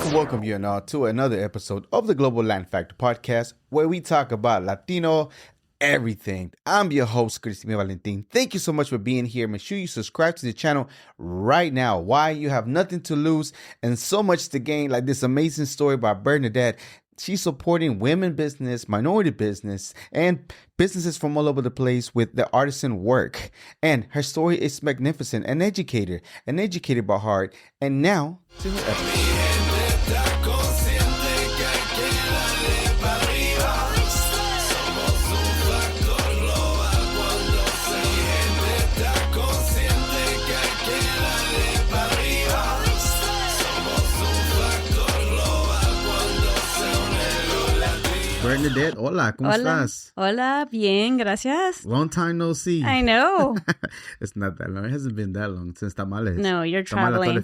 to welcome you now to another episode of the Global Land Factor podcast, where we talk about Latino everything. I'm your host, Cristina Valentin. Thank you so much for being here. Make sure you subscribe to the channel right now. Why? You have nothing to lose and so much to gain, like this amazing story by Bernadette. She's supporting women business, minority business, and businesses from all over the place with the artisan work. And her story is magnificent. An educator by heart. And now to her episode. Bernadette, hola, ¿cómo estás? Hola, bien, gracias. Long time no see. I know. It's not that long. It hasn't been that long since Tamales. No, you're traveling.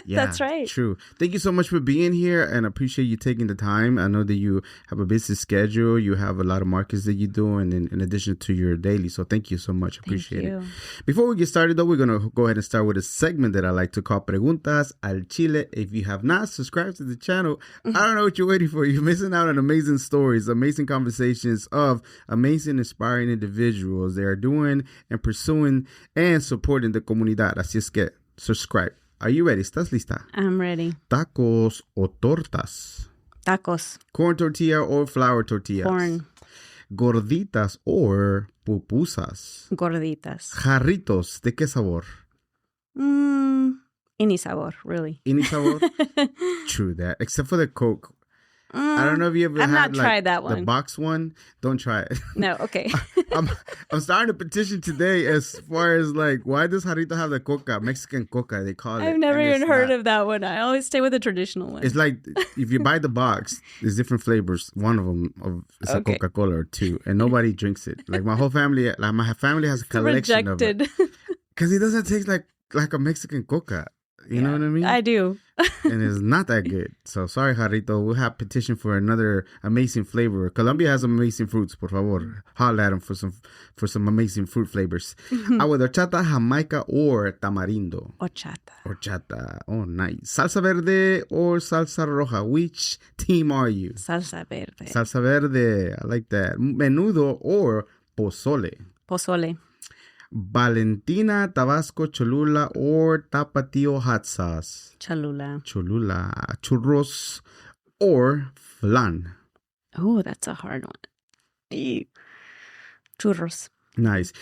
Yeah, that's right. True. Thank you so much for being here, and I appreciate you taking the time. I know that you have a busy schedule. You have a lot of markets that you do, and in addition to your daily. So thank you so much. Appreciate it. Before we get started, though, we're going to go ahead and start with a segment that I like to call Preguntas al Chile. If you have not subscribed to the channel, I don't know what you're waiting for. You're missing out on amazing stories, amazing conversations of amazing, inspiring individuals. They are doing and pursuing and supporting the comunidad. Así es que subscribe. Are you ready? ¿Estás lista? I'm ready. ¿Tacos o tortas? Tacos. Corn tortilla or flour tortillas? Corn. ¿Gorditas or pupusas? Gorditas. ¿Jarritos de qué sabor? Any sabor, really. Any sabor? True that. Except for the Coke. I don't know if you ever I've had not tried that one. The box one. Don't try it. No, okay. I'm starting a petition today as far as like, why does Jarrito have the coca? Mexican coca, they call it. I've never even heard of that one. I always stay with the traditional one. It's like, if you buy the box, there's different flavors. One of them is a Coca-Cola or two, and nobody drinks it. Like my whole family, my family has a collection rejected. of it. Because it doesn't taste like a Mexican coca. You know what I mean? I do. And it's not that good. So sorry, Jarrito. We'll have petition for another amazing flavor. Colombia has amazing fruits, por favor. Holla at them for some amazing fruit flavors. Agua de horchata, Jamaica, or tamarindo? Horchata. Oh, nice. Salsa verde or salsa roja? Which team are you? Salsa verde. Salsa verde. I like that. Menudo or pozole? Pozole. Valentina, Tabasco, Cholula, or Tapatio hot sauce? Cholula. Churros, or flan? Oh, that's a hard one. Ew. Churros. Nice.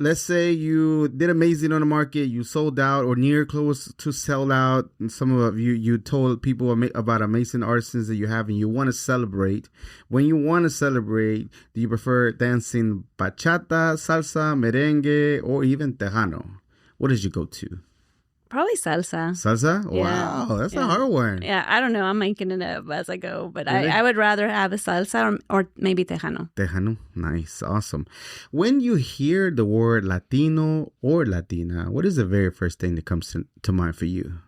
Let's say you did amazing on the market, you sold out or near close to sell out. And some of you told people about amazing artisans that you have and you want to celebrate. When you want to celebrate, do you prefer dancing bachata, salsa, merengue, or even tejano? What did you go to? Probably salsa. Salsa? Yeah. Wow, that's a hard one. Yeah, I don't know. I'm making it up as I go. But really? I would rather have a salsa or maybe tejano. Tejano. Nice. Awesome. When you hear the word Latino or Latina, what is the very first thing that comes to mind for you?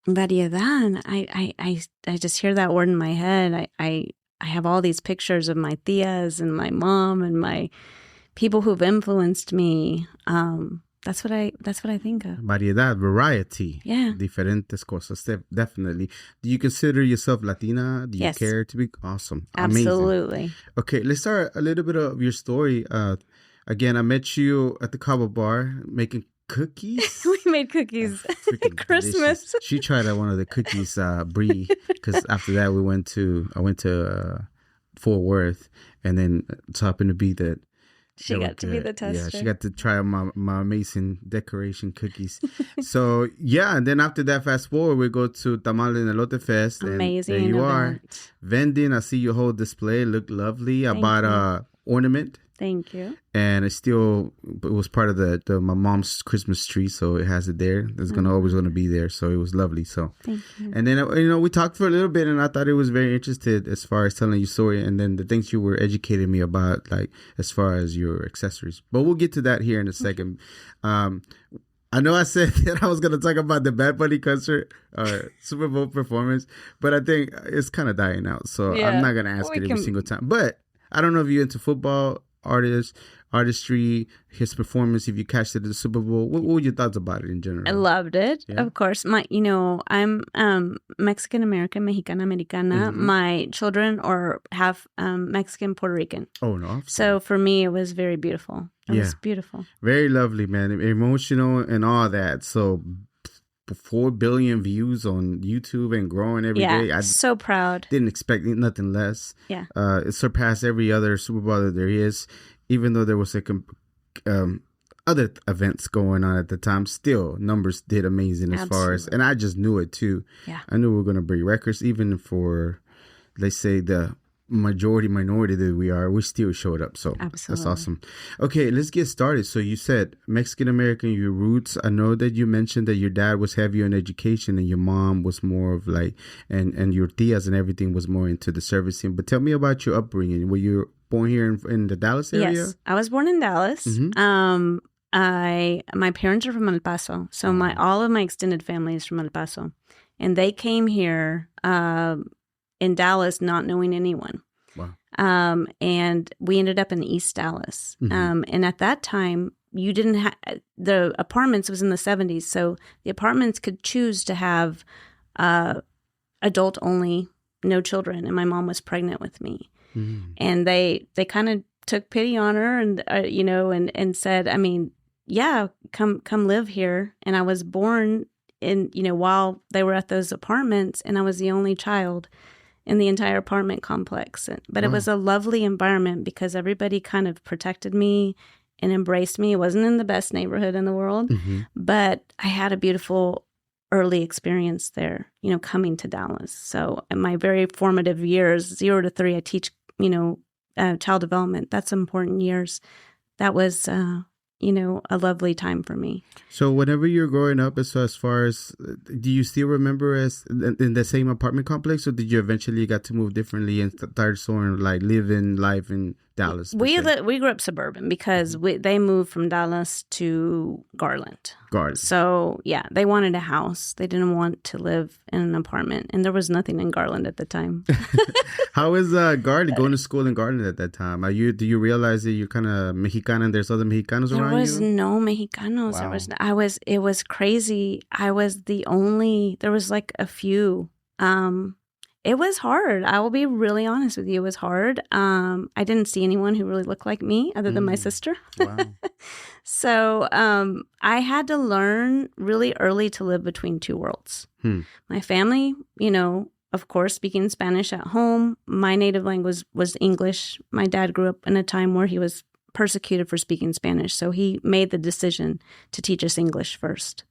Variedad. I just hear that word in my head. I have all these pictures of my tias and my mom and my people who've influenced me. That's what I think of. Variedad, variety. Yeah. Diferentes cosas, definitely. Do you consider yourself Latina? Do you care to be? Awesome. Absolutely. Amazing. Okay, let's start a little bit of your story. Again, I met you at the Cabo Bar making cookies. We made cookies at Christmas. Delicious. She tried one of the cookies, Brie, because after that I went to Fort Worth, and then it happened to be that she got to be the tester. Yeah, she got to try my amazing decoration cookies. So, yeah, and then after that, fast forward, we go to Tamal and Elote Fest. Amazing and there you event. are, vending. I see your whole display. Looked lovely. I bought a ornament. Thank you. And it was part of my mom's Christmas tree, so it has it there. It's always going to be there, so it was lovely. So, thank you. And then we talked for a little bit, and I thought it was very interested as far as telling your story, and then the things you were educating me about, like as far as your accessories. But we'll get to that here in a second. I know I said that I was going to talk about the Bad Bunny concert or Super Bowl performance, but I think it's kind of dying out, so I'm not going to ask it every single time. But I don't know if you're into football artistry, his performance. If you catch it at the Super Bowl, what were your thoughts about it in general? I loved it. Yeah. Of course, I'm Mexican American, Mexicana Americana. Mm-hmm. My children are half Mexican, Puerto Rican. Oh no! So for me, it was very beautiful. It was beautiful. Very lovely, man. Emotional and all that. So 4 billion views on YouTube and growing every day. I'm so proud. Didn't expect nothing less. Yeah. It surpassed every other Super Bowl that there is, even though there was other events going on at the time. Still, numbers did amazing as far as, and I just knew it too. Yeah. I knew we were going to break records, even for, let's say, the minority that we still showed up. So absolutely. That's awesome. Okay, let's get started. So you said Mexican American, your roots. I know that you mentioned that your dad was heavy on education and your mom was more of like, and your tias and everything was more into the servicing. But tell me about your upbringing. Were you born here in the Dallas area? Yes, I was born in Dallas. Mm-hmm. My parents are from El Paso, so all of my extended family is from El Paso, and they came here in Dallas not knowing anyone. Wow. And we ended up in East Dallas. Mm-hmm. And at that time, you didn't have the apartments was in the 70s, so the apartments could choose to have adult only, no children, and my mom was pregnant with me. Mm-hmm. And they kind of took pity on her and and said, I mean, yeah, come live here. And I was born in while they were at those apartments, and I was the only child in the entire apartment complex. But It was a lovely environment because everybody kind of protected me and embraced me. It wasn't in the best neighborhood in the world, mm-hmm. but I had a beautiful early experience there, coming to Dallas. So in my very formative years, 0 to 3, I teach, child development. That's important years. That was, a lovely time for me. So whenever you're growing up, as far as, do you still remember as in the same apartment complex, or did you eventually got to move differently and start sort of like living life in Dallas? We grew up suburban because they moved from Dallas to Garland. So yeah, they wanted a house. They didn't want to live in an apartment, and there was nothing in Garland at the time. How is Garland, going to school in Garland at that time? Do you realize that you're kind of Mexicana and there's other Mexicanos around you? There was no Mexicanos. Wow. It was crazy. I was the only. There was like a few. It was hard. I will be really honest with you. It was hard. I didn't see anyone who really looked like me other than my sister. Wow. So I had to learn really early to live between two worlds. My family, of course, speaking Spanish at home. My native language was English. My dad grew up in a time where he was persecuted for speaking Spanish. So he made the decision to teach us English first.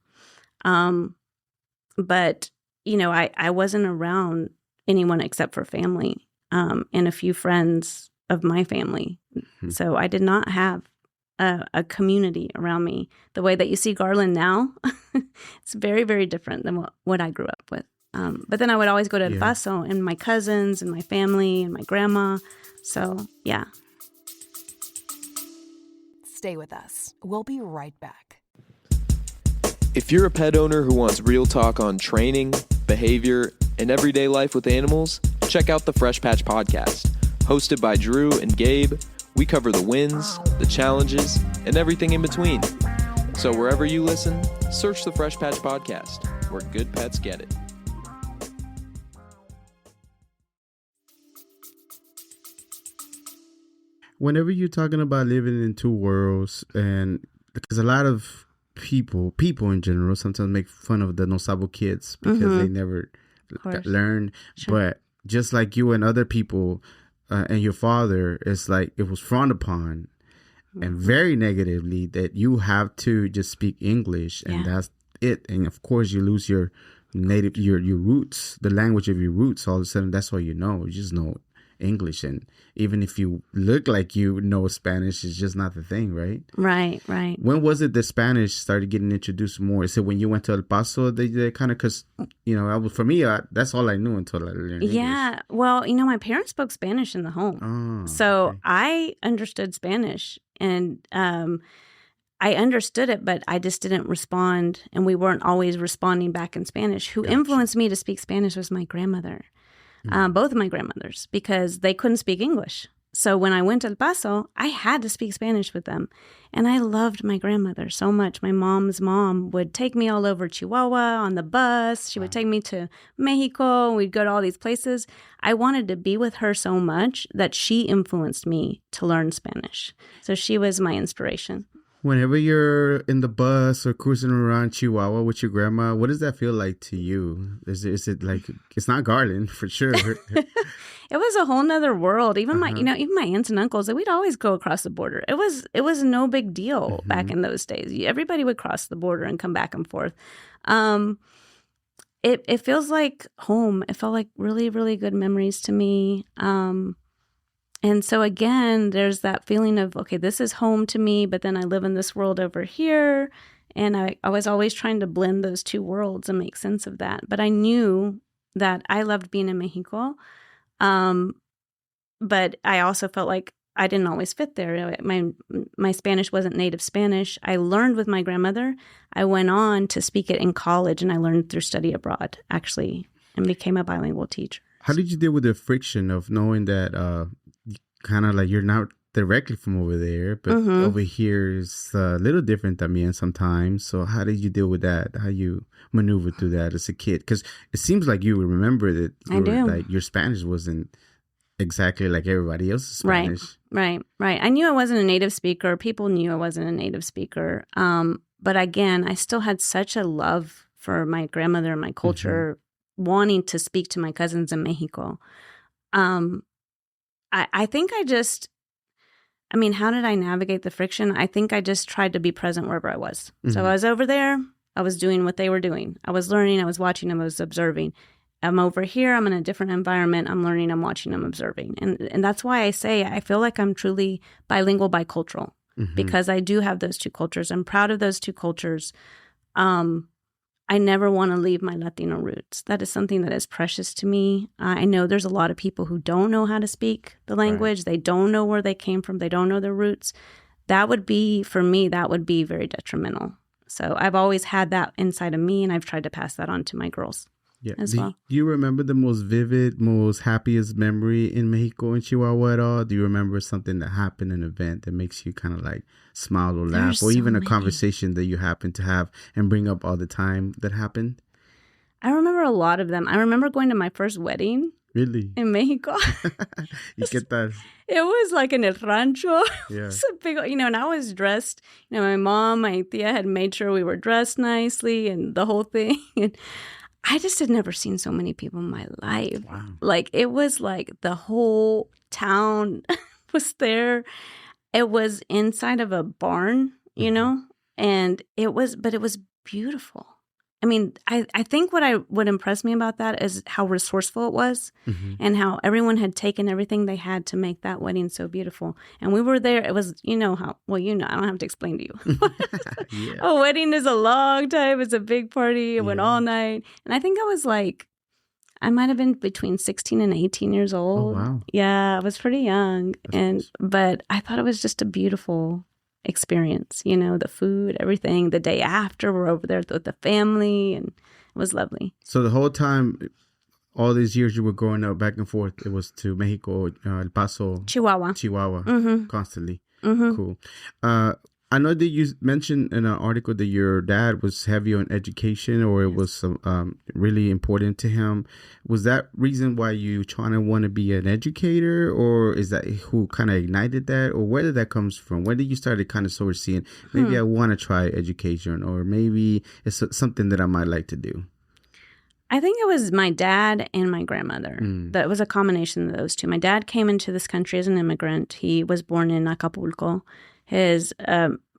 But, I wasn't around anyone except for family and a few friends of my family. Mm-hmm. So I did not have a community around me. The way that you see Garland now, it's very, very different than what I grew up with. But then I would always go to El Paso and my cousins and my family and my grandma. So, yeah. Stay with us. We'll be right back. If you're a pet owner who wants real talk on training, behavior, and everyday life with animals, check out the Fresh Patch Podcast. Hosted by Drew and Gabe, we cover the wins, the challenges, and everything in between. So wherever you listen, search the Fresh Patch Podcast, where good pets get it. Whenever you're talking about living in two worlds, and because a lot of people in general sometimes make fun of the no sabo kids because mm-hmm. they never learn. Sure. But just like you and other people and your father, it's like it was frowned upon mm-hmm. and very negatively that you have to just speak English and that's it. And of course you lose your native, your roots, the language of your roots. All of a sudden, that's all you know. You just know English, and even if you look like you know Spanish, it's just not the thing, right? Right. When was it that Spanish started getting introduced more? Is it when you went to El Paso? They kind of, because for me, that's all I knew until I learned English. Yeah, well, my parents spoke Spanish in the home, so okay. I understood Spanish, and I understood it, but I just didn't respond, and we weren't always responding back in Spanish. Who influenced me to speak Spanish was my grandmother. Both of my grandmothers, because they couldn't speak English. So when I went to El Paso, I had to speak Spanish with them. And I loved my grandmother so much. My mom's mom would take me all over Chihuahua on the bus. She would take me to Mexico. We'd go to all these places. I wanted to be with her so much that she influenced me to learn Spanish. So she was my inspiration. Whenever you're in the bus or cruising around Chihuahua with your grandma, what does that feel like to you? Is it like, it's not Garland for sure. It was a whole nother world. Even my aunts and uncles, we'd always go across the border. It was no big deal back in those days. Everybody would cross the border and come back and forth. It feels like home. It felt like really, really good memories to me. And so again, there's that feeling of, okay, this is home to me, but then I live in this world over here. And I was always trying to blend those two worlds and make sense of that. But I knew that I loved being in Mexico. But I also felt like I didn't always fit there. My Spanish wasn't native Spanish. I learned with my grandmother. I went on to speak it in college, and I learned through study abroad, actually, and became a bilingual teacher. How did you deal with the friction of knowing that kind of like you're not directly from over there, but over here is a little different también sometimes. So how did you deal with that? How you maneuver through that as a kid? Because it seems like you remember that like your Spanish wasn't exactly like everybody else's Spanish. Right. I knew I wasn't a native speaker. People knew I wasn't a native speaker. But again, I still had such a love for my grandmother and my culture, wanting to speak to my cousins in Mexico. I think how did I navigate the friction? I think I just tried to be present wherever I was. So I was over there. I was doing what they were doing. I was learning. I was watching. I was observing. I'm over here. I'm in a different environment. I'm learning. I'm watching. I'm observing. And that's why I say I feel like I'm truly bilingual, bicultural, because I do have those two cultures. I'm proud of those two cultures. I never want to leave my Latino roots. That is something that is precious to me. I know there's a lot of people who don't know how to speak the language. Right. They don't know where they came from. They don't know their roots. That would be, for me, that would be very detrimental. So I've always had that inside of me, and I've tried to pass that on to my girls as well. Do you remember the most vivid, most happiest memory in Mexico and Chihuahua at all? Do you remember something that happened, an event that makes you kind of like smile or laugh, or even a conversation that you happen to have and bring up all the time that happened? I remember a lot of them. I remember going to my first wedding. Really? In Mexico. You get that? It was like in El Rancho. Yeah. It's a big, and I was dressed. My mom, my tia had made sure we were dressed nicely and the whole thing. And I just had never seen so many people in my life. Wow. Like, it was like the whole town was there. It was inside of a barn, and it was beautiful. I mean, I think what impressed me about that is how resourceful it was, and how everyone had taken everything they had to make that wedding so beautiful. And we were there. It was, I don't have to explain to you. Yeah. A wedding is a long time. It's a big party. It went all night. And I think I might have been between 16 and 18 years old. Oh, wow. Yeah, I was pretty young. But I thought it was just a beautiful experience, the food, everything. The day after, we're over there with the family, and it was lovely. So the whole time, all these years you were growing up back and forth, it was to Mexico, El Paso, Chihuahua, constantly. Cool. I know that you mentioned in an article that your dad was heavy on education, or it was really important to him. Was that reason why you trying to want to be an educator, or is that who kind of ignited that, or where did that come from? When did you start to kind of sort of seeing, maybe I want to try education, or maybe it's something that I might like to do? I think it was my dad and my grandmother. That was a combination of those two. My dad came into this country as an immigrant. He was born in Acapulco. His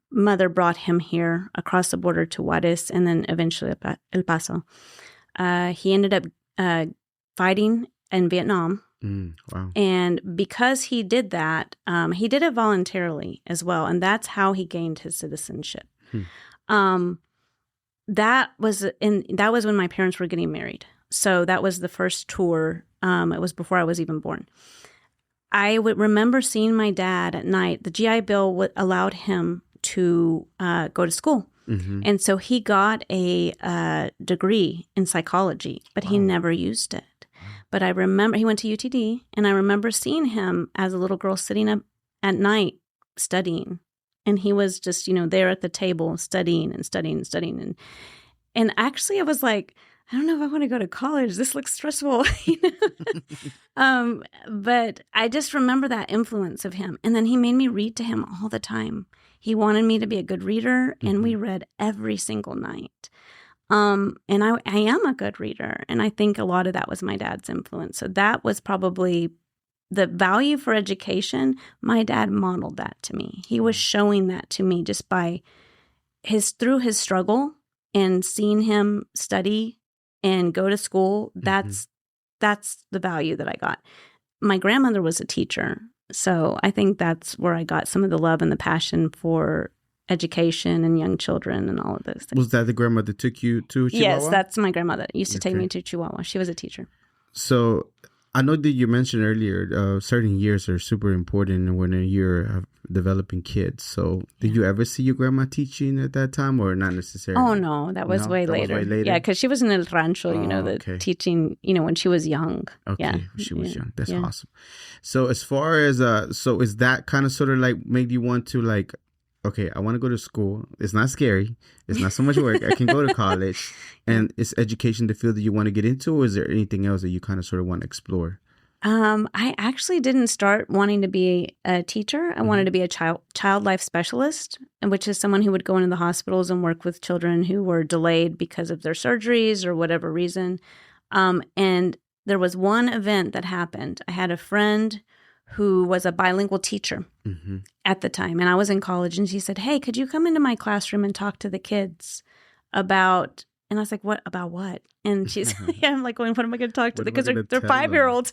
mother brought him here across the border to Juarez, and then eventually El Paso. He ended up fighting in Vietnam. Wow. And because he did that, he did it voluntarily as well. And that's how he gained his citizenship. That was when my parents were getting married. So that was the first tour. It was before I was even born. I would remember seeing my dad at night. The GI Bill allowed him to go to school. And so he got a degree in psychology, but he never used it. But I remember he went to UTD, and I remember seeing him as a little girl sitting up at night studying. And he was just, there at the table studying and studying and studying. And actually I was like, I don't know if I want to go to college. This looks stressful. But I just remember that influence of him. And then he made me read to him all the time. He wanted me to be a good reader, and we read every single night. And I am a good reader. And I think a lot of that was my dad's influence. So that was probably the value for education. My dad modeled that to me. He was showing that to me just by through his struggle and seeing him study and go to school. That's the value that I got. My grandmother was a teacher. So I think that's where I got some of the love and the passion for education and young children and all of those things. Was that the grandma that took you to Chihuahua? Yes, that's my grandmother. Used to take me to Chihuahua. She was a teacher. So I know that you mentioned earlier, certain years are super important when you're developing kids. So did you ever see your grandma teaching at that time, or not necessarily? Oh, no, that was way later. Yeah, because she was in El Rancho, the teaching, when she was young. Okay, yeah. She was young. That's awesome. So as far as, so is that kind of sort of like made you want to like, okay, I want to go to school. It's not scary. It's not so much work. I can go to college. And is education the field that you want to get into, or is there anything else that you kind of sort of want to explore? I actually didn't start wanting to be a teacher. I wanted to be a child life specialist, which is someone who would go into the hospitals and work with children who were delayed because of their surgeries or whatever reason. And there was one event that happened. I had a friend who was a bilingual teacher at the time, and I was in college, and she said, hey, could you come into my classroom and talk to the kids about... And I was like, what? About what? And she's, I'm like, going, what am I going to talk to them? Because they're 5-year-olds,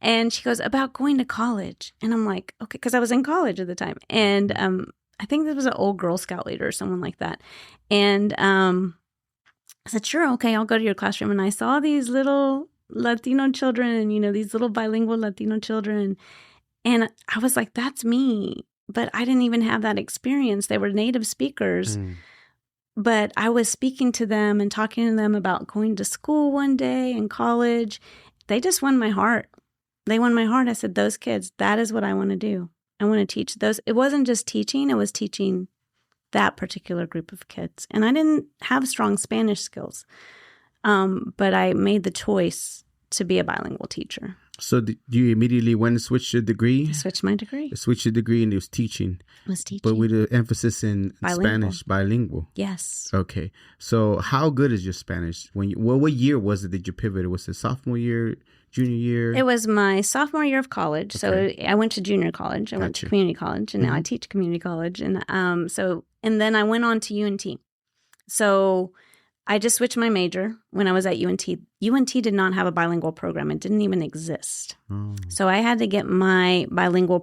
And she goes, about going to college. And I'm like, okay, because I was in college at the time. And I think this was an old Girl Scout leader or someone like that. And I said, sure, okay, I'll go to your classroom. And I saw these little Latino children and, these little bilingual Latino children. And I was like, that's me. But I didn't even have that experience. They were native speakers. But I was speaking to them and talking to them about going to school one day in college. They just won my heart. They won my heart. I said, those kids, that is what I want to do. I want to teach those. It wasn't just teaching. It was teaching that particular group of kids. And I didn't have strong Spanish skills. But I made the choice to be a bilingual teacher. So you immediately went and switched your degree? I switched my degree. Switched your degree, and it was teaching. It was teaching. But with an emphasis in Spanish, bilingual. Yes. Okay. So how good is your Spanish? What year was it that you pivoted? Was it sophomore year, junior year? It was my sophomore year of college. Okay. So I went to junior college. I went to community college, and now I teach community college. And and then I went on to UNT. So I just switched my major when I was at UNT. UNT did not have a bilingual program. It didn't even exist. Oh. So I had to get my bilingual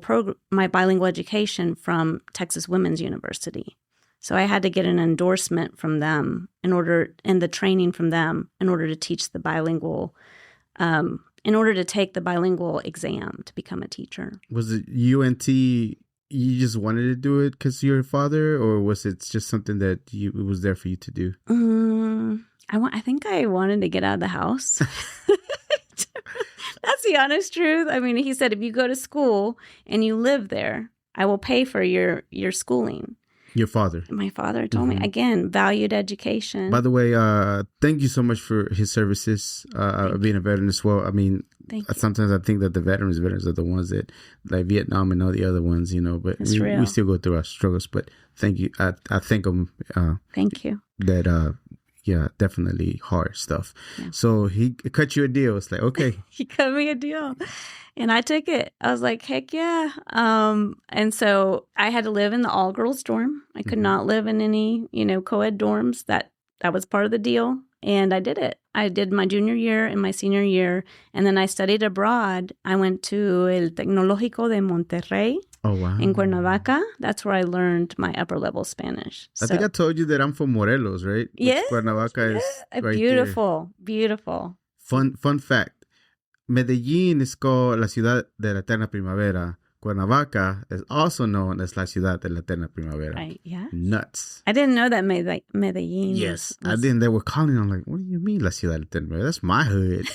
education from Texas Women's University. So I had to get an endorsement from them and the training from them in order to teach the bilingual, in order to take the bilingual exam to become a teacher. Was it UNT? You just wanted to do it because you're a father, or was it just something that it was there for you to do? I think I wanted to get out of the house. That's the honest truth. I mean, he said, if you go to school and you live there, I will pay for your schooling. Your father? My father told me, again, valued education. By the way, thank you so much for his services, being a veteran as well. I mean, sometimes I think that the veterans are the ones that, like Vietnam and all the other ones, but we still go through our struggles. But thank you. I thank him. Thank you. That, definitely hard stuff. Yeah. So he cut you a deal. It's like, okay. He cut me a deal. And I took it. I was like, heck yeah. And so I had to live in the all-girls dorm. I could not live in any, co-ed dorms. That was part of the deal. And I did it. I did my junior year and my senior year. And then I studied abroad. I went to El Tecnológico de Monterrey. Oh, wow. In Cuernavaca. That's where I learned my upper-level Spanish. I think I told you that I'm from Morelos, right? Yeah. Cuernavaca is right beautiful, there. Beautiful. Fun fact. Medellín is called La Ciudad de la Eterna Primavera. Cuernavaca is also known as La Ciudad de la Eterna Primavera. Right, yeah. Nuts. I didn't know that Medellín. Yes. I didn't. They were calling. I'm like, what do you mean La Ciudad de la Eterna Primavera? That's my hood.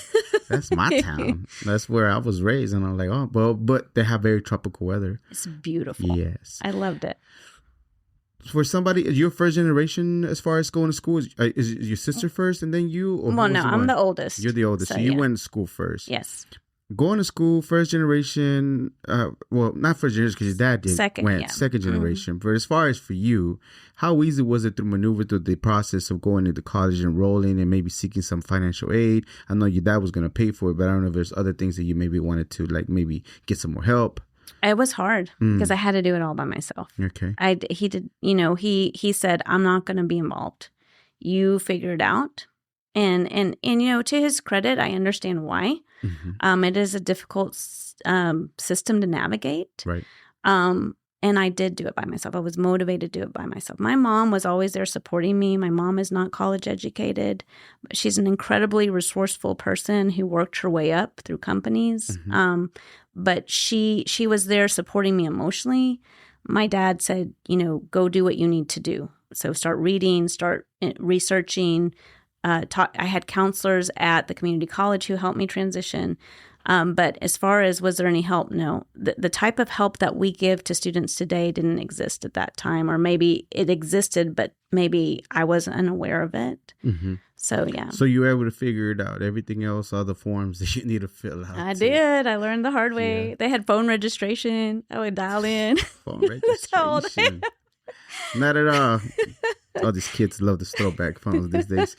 That's my town. That's where I was raised. And I'm like, oh, but they have very tropical weather. It's beautiful. Yes. I loved it. For somebody, you're first generation as far as going to school. Is your sister first and then you? Or well, no, I'm the oldest. You're the oldest. So you went to school first. Yes. Going to school, first generation, well, not first generation because your dad did. Second generation. But as far as for you, how easy was it to maneuver through the process of going into college, enrolling, and maybe seeking some financial aid? I know your dad was going to pay for it, but I don't know if there's other things that you maybe wanted to, like maybe get some more help. It was hard because I had to do it all by myself. Okay. He did, he said, I'm not going to be involved. You figure it out. And to his credit, I understand why. Mm-hmm. It is a difficult system to navigate. Right. And I did do it by myself. I was motivated to do it by myself. My mom was always there supporting me. My mom is not college educated. She's an incredibly resourceful person who worked her way up through companies. Mm-hmm. But she was there supporting me emotionally. My dad said, go do what you need to do. So start reading, start researching. I had counselors at the community college who helped me transition. But as far as was there any help, no. The type of help that we give to students today didn't exist at that time, or maybe it existed, but maybe I wasn't unaware of it. Mm-hmm. So, yeah. So you were able to figure it out. Everything else, all the forms that you need to fill out. I did. I learned the hard way. Yeah. They had phone registration. I would dial in. Phone registration. Not at all. All these kids love the throwback phones these days.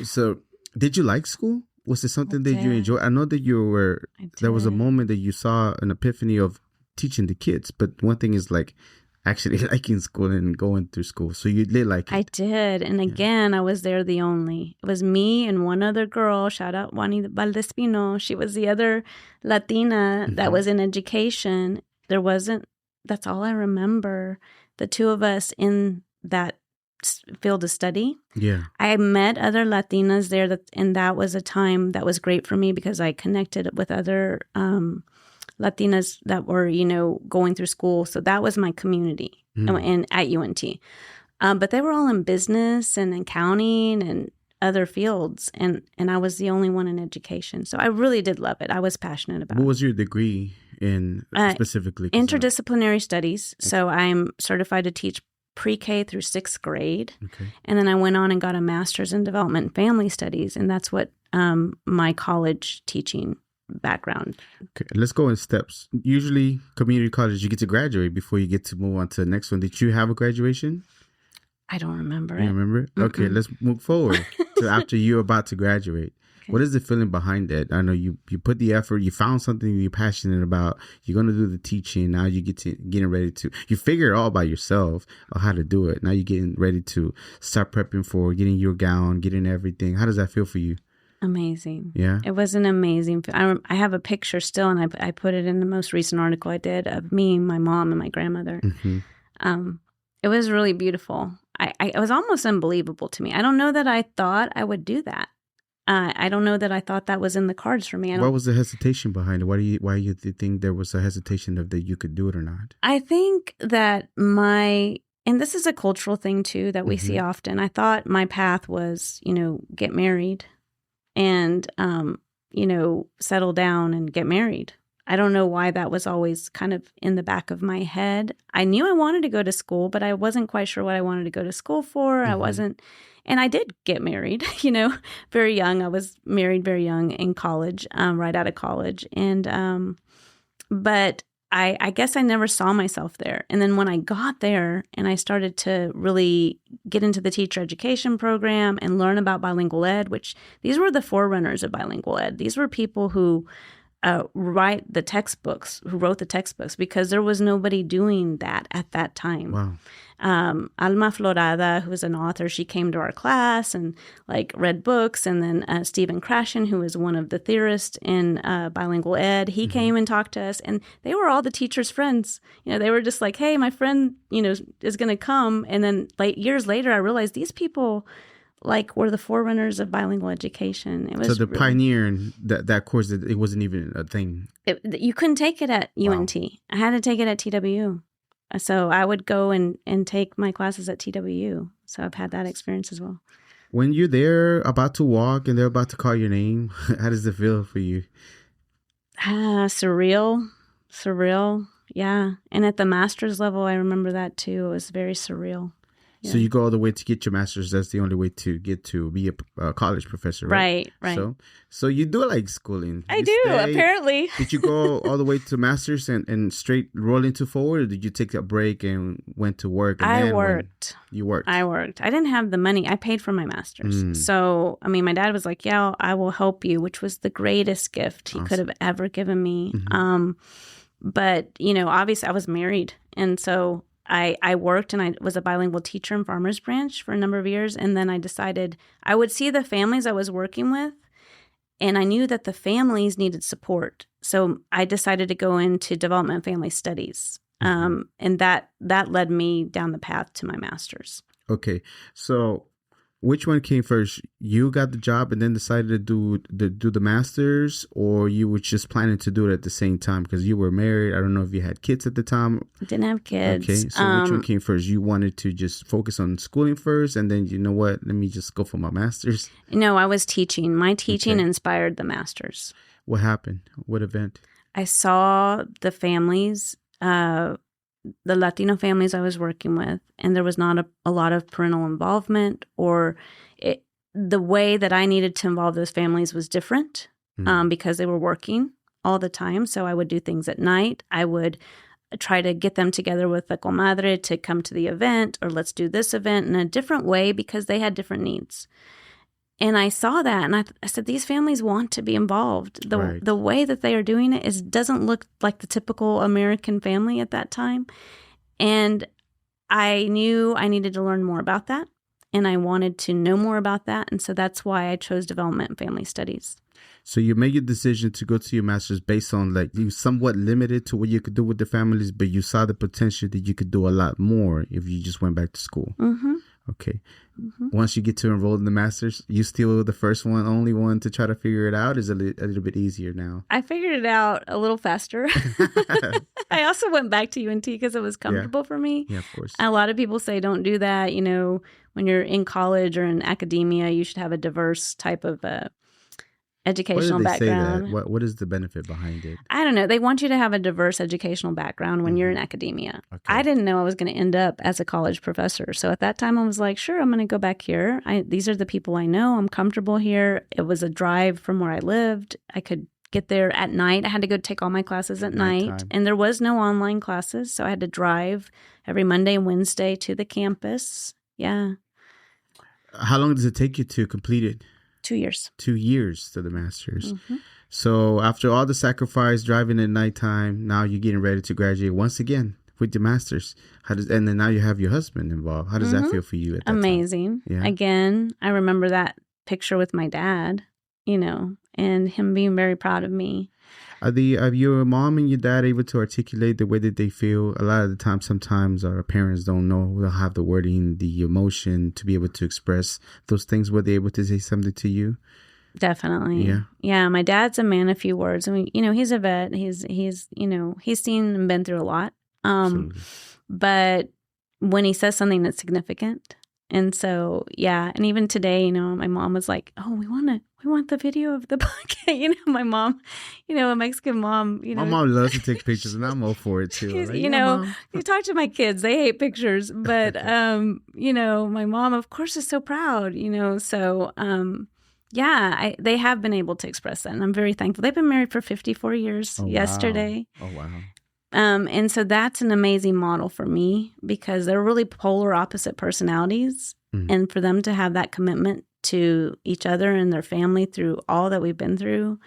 So, did you like school? Was it something that you enjoyed? I know that there was a moment that you saw an epiphany of teaching the kids, but one thing is like actually liking school and going through school. So you did like it. I did. And again, I was there the only. It was me and one other girl. Shout out Juanita Valdespino. She was the other Latina that was in education. That's all I remember. The two of us in that field of study. Yeah. I met other Latinas there, and that was a time that was great for me because I connected with other Latinas that were, going through school. So that was my community and at UNT. But they were all in business and accounting and other fields, and I was the only one in education. So I really did love it. I was passionate about it. What was your degree in specifically? Interdisciplinary studies. Okay. So I'm certified to teach pre-K through 6th grade. Okay. And then I went on and got a master's in development and family studies. And that's what my college teaching background. Okay, let's go in steps. Usually community college, you get to graduate before you get to move on to the next one. Did you have a graduation? I don't remember it. You remember it? Okay, let's move forward to after you're about to graduate. Okay. What is the feeling behind that? I know you put the effort, you found something you're passionate about, you're going to do the teaching, now you getting ready to, you figure it all by yourself on how to do it. Now you're getting ready to start prepping for getting your gown, getting everything. How does that feel for you? Amazing. Yeah. It was an amazing, I have a picture still, and I put it in the most recent article I did of me, my mom, and my grandmother. Mm-hmm. It was really beautiful. It was almost unbelievable to me. I don't know that I thought I would do that. I don't know that I thought that was in the cards for me. What was the hesitation behind it? Why do you think there was a hesitation of that you could do it or not? I think that and this is a cultural thing too that we see often. I thought my path was, get married and, settle down and get married. I don't know why that was always kind of in the back of my head. I knew I wanted to go to school, but I wasn't quite sure what I wanted to go to school for. And I did get married, very young. I was married very young in college, right out of college. And, but I guess I never saw myself there. And then when I got there and I started to really get into the teacher education program and learn about bilingual ed, which these were the forerunners of bilingual ed. These were people who wrote the textbooks, because there was nobody doing that at that time. Wow. Alma Florada, who was an author, she came to our class and read books. And then Stephen Krashen, who is one of the theorists in bilingual ed, he came and talked to us. And they were all the teachers' friends. They were just like, hey, my friend, is going to come. And then years later, I realized these people were the forerunners of bilingual education. It was so the pioneer in that course, it wasn't even a thing. You couldn't take it at UNT. Wow. I had to take it at TWU. So I would go and take my classes at TWU. So I've had that experience as well. When you're there about to walk and they're about to call your name, how does it feel for you? Surreal. Yeah. And at the master's level, I remember that too. It was very surreal. Yeah. So you go all the way to get your master's. That's the only way to get to be a college professor, right? Right. So you do like schooling. I do, apparently. Did you go all the way to master's and straight roll into forward, or did you take a break and went to work? And I worked. You worked. I worked. I didn't have the money. I paid for my master's. So, I mean, my dad was like, yeah, I will help you, which was the greatest gift he could have ever given me. But, obviously I was married. And so I worked and I was a bilingual teacher in Farmers Branch for a number of years. And then I decided I would see the families I was working with, and I knew that the families needed support. So I decided to go into development and family studies. And that led me down the path to my master's. Okay. So which one came first? You got the job and then decided to do the master's, or you were just planning to do it at the same time because you were married? I don't know if you had kids at the time. Didn't have kids. Okay, so which one came first? You wanted to just focus on schooling first, and then, you know what, let me just go for my master's? No, I was teaching. My teaching inspired the master's. What happened? What event? I saw the families, the Latino families I was working with, and there was not a lot of parental involvement, or the way that I needed to involve those families was different because they were working all the time. So I would do things at night. I would try to get them together with the comadre to come to the event, or let's do this event in a different way because they had different needs. And I saw that, and I said, these families want to be involved. The way that they are doing it doesn't look like the typical American family at that time. And I knew I needed to learn more about that, and I wanted to know more about that. And so that's why I chose development and family studies. So you made your decision to go to your master's based on, like, you somewhat limited to what you could do with the families, but you saw the potential that you could do a lot more if you just went back to school. Mm-hmm. Okay. Mm-hmm. Once you get to enroll in the master's, you still the first one, only one to try to figure it out? Is it a little bit easier now? I figured it out a little faster. I also went back to UNT because it was comfortable for me. Yeah, of course. A lot of people say don't do that. When you're in college or in academia, you should have a diverse type of educational background. Say that? What is the benefit behind it? I don't know. They want you to have a diverse educational background when you're in academia. Okay. I didn't know I was going to end up as a college professor. So at that time, I was like, sure, I'm going to go back here. These are the people I know. I'm comfortable here. It was a drive from where I lived. I could get there at night. I had to go take all my classes at night. And there was no online classes. So I had to drive every Monday and Wednesday to the campus. Yeah. How long does it take you to complete it? 2 years. 2 years to the master's. Mm-hmm. So after all the sacrifice, driving at nighttime, now you're getting ready to graduate once again with your master's. And then now you have your husband involved. How does that feel for you at that Amazing. time? Yeah. Again, I remember that picture with my dad, and him being very proud of me. Are your mom and your dad able to articulate the way that they feel? A lot of the time, sometimes our parents don't know. They'll have the wording, the emotion to be able to express those things. Were they able to say something to you? Definitely. Yeah. My dad's a man of few words. I mean, he's a vet. He's seen and been through a lot. But when he says something that's significant. And so, yeah. And even today, my mom was like, oh, we want the video of the podcast. My mom, a Mexican mom, My mom loves to take pictures, and I'm all for it too. Like, you talk to my kids, they hate pictures. But, my mom, of course, is so proud, So, they have been able to express that. And I'm very thankful. They've been married for 54 years yesterday. Wow. Oh, wow. And so that's an amazing model for me because they're really polar opposite personalities. And for them to have that commitment to each other and their family through all that we've been through,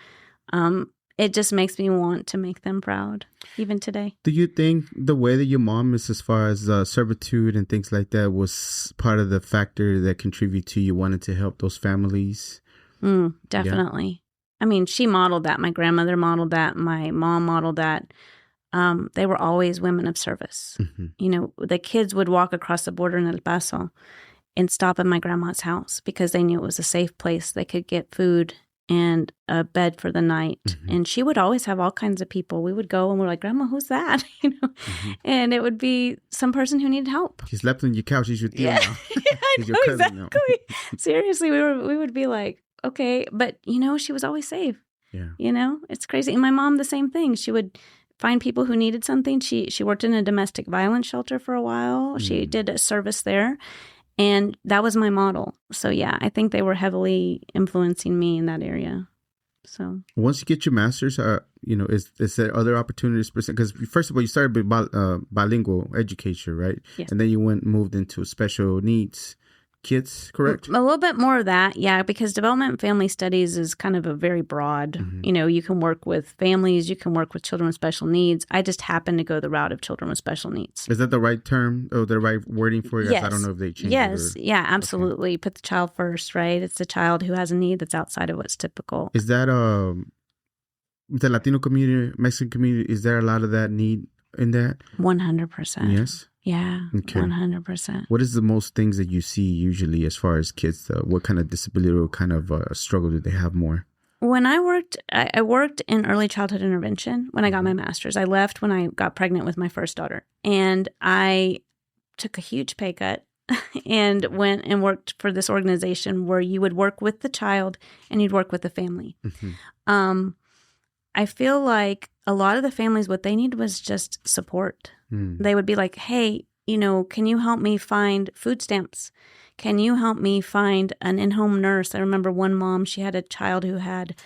it just makes me want to make them proud, even today. Do you think the way that your mom is as far as servitude and things like that was part of the factor that contributed to you wanting to help those families? Definitely. Yeah. I mean, she modeled that. My grandmother modeled that. My mom modeled that. They were always women of service. Mm-hmm. The kids would walk across the border in El Paso and stop at my grandma's house because they knew it was a safe place. They could get food and a bed for the night. Mm-hmm. And she would always have all kinds of people. We would go and we're like, Grandma, who's that? Mm-hmm. And it would be some person who needed help. She slept on your couch. She's with you now. I He's your cousin now. Exactly. Seriously, we would be like, okay, but she was always safe. Yeah. It's crazy. And my mom, the same thing. She would find people who needed something. She worked in a domestic violence shelter for a while. She did a service there. And that was my model. So yeah, I think they were heavily influencing me in that area. So once you get your master's, is there other opportunities? Because first of all, you started with bilingual educator, right? Yes. And then you moved into special needs kids, correct? A little bit more of that, yeah, because development and family studies is kind of a very broad, you can work with families, you can work with children with special needs. I just happen to go the route of children with special needs. Is that the right term or the right wording for it? Yes. I don't know if they changed it. Yes, yeah, absolutely. Okay. Put the child first, right? It's the child who has a need that's outside of what's typical. Is that the Latino community, Mexican community, is there a lot of that need in that? 100%. Yes? Yeah, okay. 100%. What is the most things that you see usually as far as kids? What kind of disability or kind of struggle do they have more? When I worked in early childhood intervention when I got my master's. I left when I got pregnant with my first daughter. And I took a huge pay cut and went and worked for this organization where you would work with the child and you'd work with the family. Mm-hmm. I feel like a lot of the families, what they need was just support. They would be like, hey, can you help me find food stamps? Can you help me find an in-home nurse? I remember one mom, she had a child who had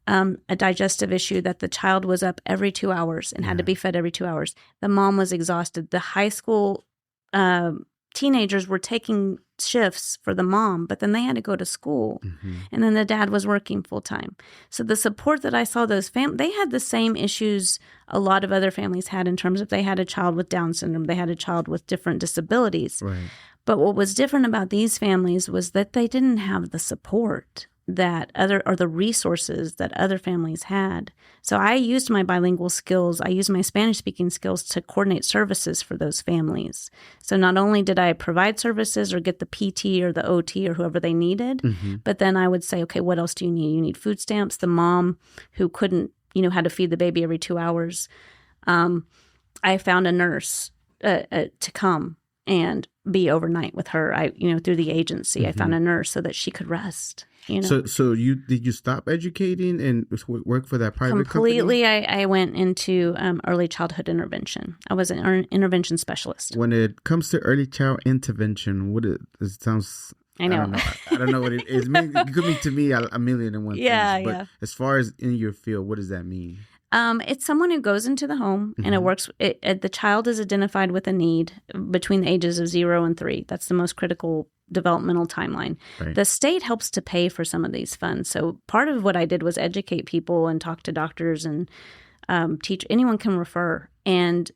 a digestive issue that the child was up every 2 hours and had to be fed every 2 hours. The mom was exhausted. The high school teenagers were taking shifts for the mom, but then they had to go to school. And then the dad was working full time. So the support that I saw those families, they had the same issues a lot of other families had in terms of they had a child with Down syndrome, they had a child with different disabilities. Right. But what was different about these families was that they didn't have the support that the resources that other families had. So I used my bilingual skills, I used my Spanish speaking skills to coordinate services for those families. So not only did I provide services or get the PT or the OT or whoever they needed, but then I would say, okay, what else do you need? You need food stamps. The mom who couldn't, had to feed the baby every 2 hours. I found a nurse to come and be overnight with her. Through the agency, I found a nurse so that she could rest. So did you stop educating and work for that private completely company? I went into early childhood intervention. I was an intervention specialist. When it comes to early child intervention, it sounds... I know. I don't know what it is. It could mean to me a million and one things. But as far as in your field, what does that mean? It's someone who goes into the home and it works. The child is identified with a need between the ages of 0 and 3. That's the most critical developmental timeline. Right. The state helps to pay for some of these funds. So part of what I did was educate people and talk to doctors and teach. Anyone can refer. And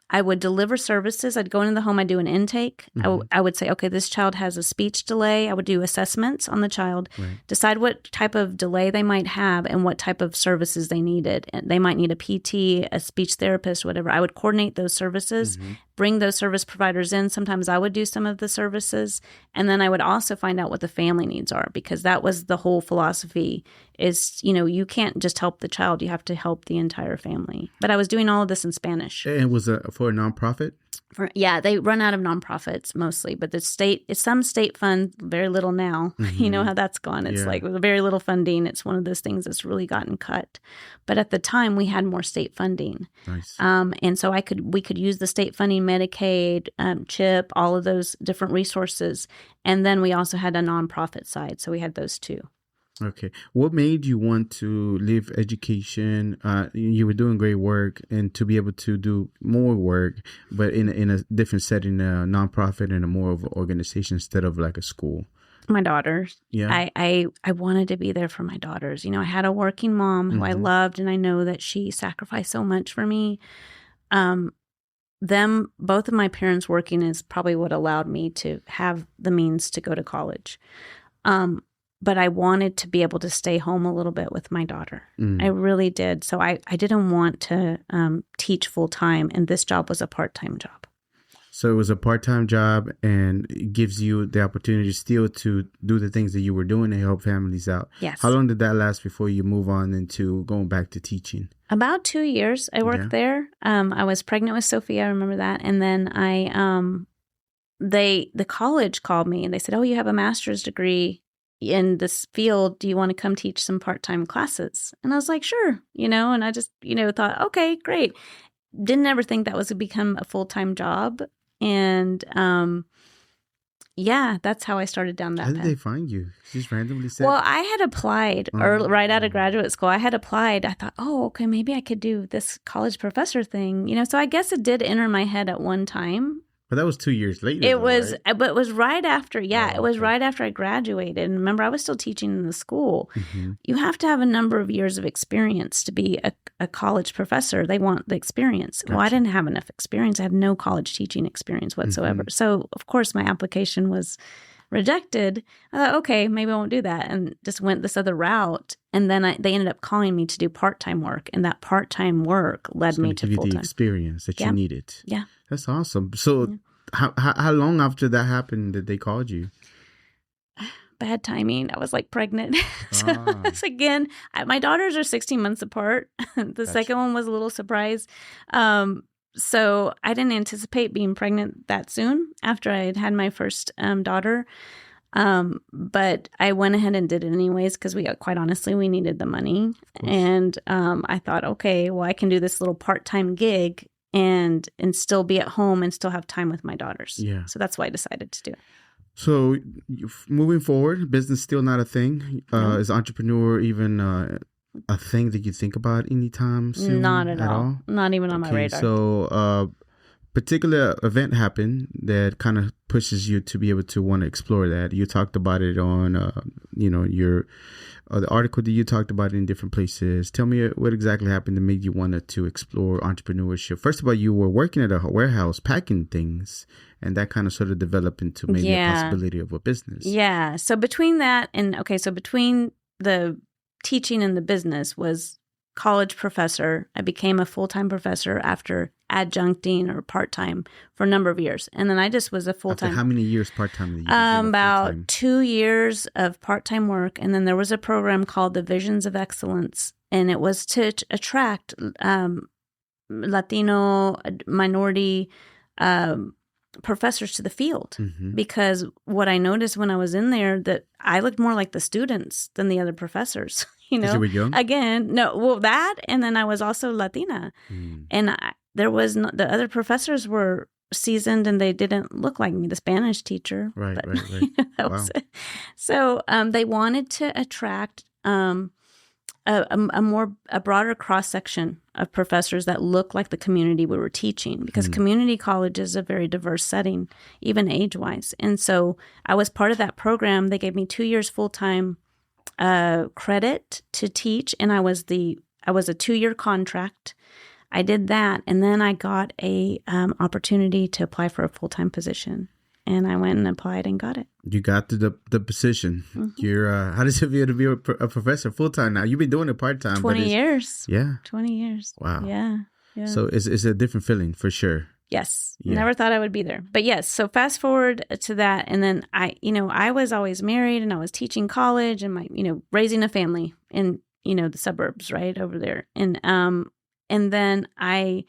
I would deliver services. I'd go into the home. I'd do an intake. I would say, okay, this child has a speech delay. I would do assessments on the child, decide what type of delay they might have and what type of services they needed. And they might need a PT, a speech therapist, whatever. I would coordinate those services, bring those service providers in. Sometimes I would do some of the services. And then I would also find out what the family needs are, because that was the whole philosophy is, you can't just help the child. You have to help the entire family. But I was doing all of this in Spanish. And was it for a nonprofit? They run out of nonprofits mostly, but it's some state fund, very little now. You know how that's gone. It's like with very little funding. It's one of those things that's really gotten cut. But at the time, we had more state funding. Nice. And so we could use the state funding, Medicaid, CHIP, all of those different resources. And then we also had a nonprofit side. So we had those too. Okay. What made you want to leave education? You were doing great work, and to be able to do more work, but in a different setting, a nonprofit and a more of an organization instead of like a school. My daughters. Yeah. I wanted to be there for my daughters. I had a working mom who I loved, and I know that she sacrificed so much for me. Both of my parents working is probably what allowed me to have the means to go to college. But I wanted to be able to stay home a little bit with my daughter. I really did. So I didn't want to teach full time, and this job was a part-time job. So it was a part-time job, and it gives you the opportunity still to do the things that you were doing to help families out. Yes. How long did that last before you move on into going back to teaching? About 2 years I worked there. I was pregnant with Sophia, I remember that. And then the college called me and they said, "Oh, you have a master's degree in this field. Do you want to come teach some part-time classes?" And I was like, "Sure," and I just, thought, okay, great. Didn't ever think that was to become a full-time job. And, yeah, that's how I started down that path. How did they find you? Just randomly said? Well, I had applied right out of graduate school. I had applied. I thought, oh, okay, maybe I could do this college professor thing. So I guess it did enter my head at one time. But that was 2 years later. It was, right? But it was right after. Yeah, it was right after I graduated. And remember, I was still teaching in the school. Mm-hmm. You have to have a number of years of experience to be a college professor. They want the experience. Gotcha. Well, I didn't have enough experience. I had no college teaching experience whatsoever. Mm-hmm. So, of course, my application was rejected. I thought, okay, maybe I won't do that, and just went this other route. And then they ended up calling me to do part-time work, and that part-time work led me to full-time. Give you the experience that you needed. Yeah, that's awesome. So, how long after that happened did they call you? Bad timing. I was like pregnant. So again, my daughters are 16 months apart. The second one was a little surprise. So I didn't anticipate being pregnant that soon after I had my first daughter. But I went ahead and did it anyways because quite honestly, we needed the money. And I thought, okay, well, I can do this little part-time gig and still be at home and still have time with my daughters. Yeah. So that's why I decided to do it. So moving forward, business still not a thing. No. Is entrepreneur even a thing that you think about anytime soon? Not at all. Not even on my radar. So particular event happened that kind of pushes you to be able to want to explore that. You talked about it on, your the article that you talked about in different places. Tell me what exactly happened that made you want to explore entrepreneurship. First of all, you were working at a warehouse packing things, and that kind of sort of developed into maybe a possibility of a business. Yeah. So between that and, between the teaching and the business was college professor. I became a full-time professor after adjuncting or part-time for a number of years. And then I just was a full-time. After how many years part-time? About 2 years of part-time work. And then there was a program called the Visions of Excellence. And it was to attract Latino minority professors to the field. Mm-hmm. Because what I noticed when I was in there, that I looked more like the students than the other professors. Because you were young? Again, no, well, that, and then I was also Latina. And there was the other professors were seasoned and they didn't look like me, the Spanish teacher. Right. That was it. So they wanted to attract a broader cross-section of professors that look like the community we were teaching, because community college is a very diverse setting, even age-wise. And so I was part of that program. They gave me 2 years full-time credit to teach, and I was a 2-year contract. I did that, and then I got a opportunity to apply for a full-time position, and I went and applied and got it. You got the position. Mm-hmm. You're how does it feel to be a professor full-time now? You've been doing it part-time. 20 years. Yeah. 20 years. Wow. Yeah. So it's a different feeling for sure. Yes. Yeah. Never thought I would be there. But yes, so fast forward to that. And then I was always married and I was teaching college and raising a family in, the suburbs right over there. And then I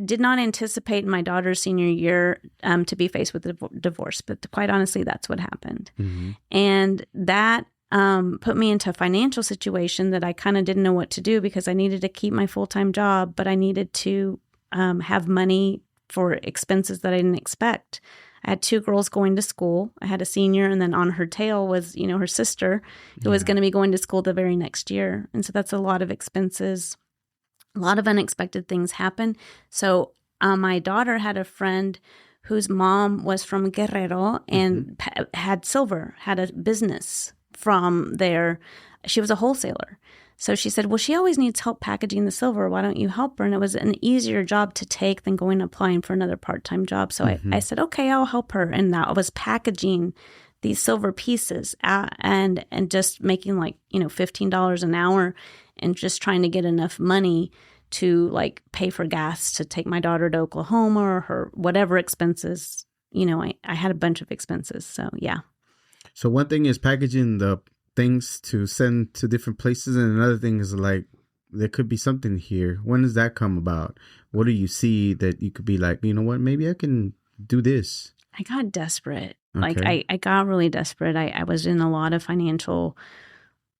did not anticipate in my daughter's senior year to be faced with a divorce. But quite honestly, that's what happened. Mm-hmm. And that put me into a financial situation that I kind of didn't know what to do, because I needed to keep my full-time job, but I needed to have money for expenses that I didn't expect. I had 2 girls going to school. I had a senior, and then on her tail was, her sister, who was going to be going to school the very next year. And so that's a lot of expenses. A lot of unexpected things happen. So my daughter had a friend whose mom was from Guerrero and had silver, had a business from there. She was a wholesaler. So she said, well, she always needs help packaging the silver. Why don't you help her? And it was an easier job to take than going and applying for another part-time job. So I said, okay, I'll help her. And now I was packaging these silver pieces and just making $15 an hour and just trying to get enough money to pay for gas to take my daughter to Oklahoma or her whatever expenses. I had a bunch of expenses. So, yeah. So one thing is packaging the things to send to different places, and another thing is there could be something here. When does that come about? What do you see that you could be like, you know what, maybe I can do this? I got desperate. Okay. Like I got really desperate. I was in a lot of financial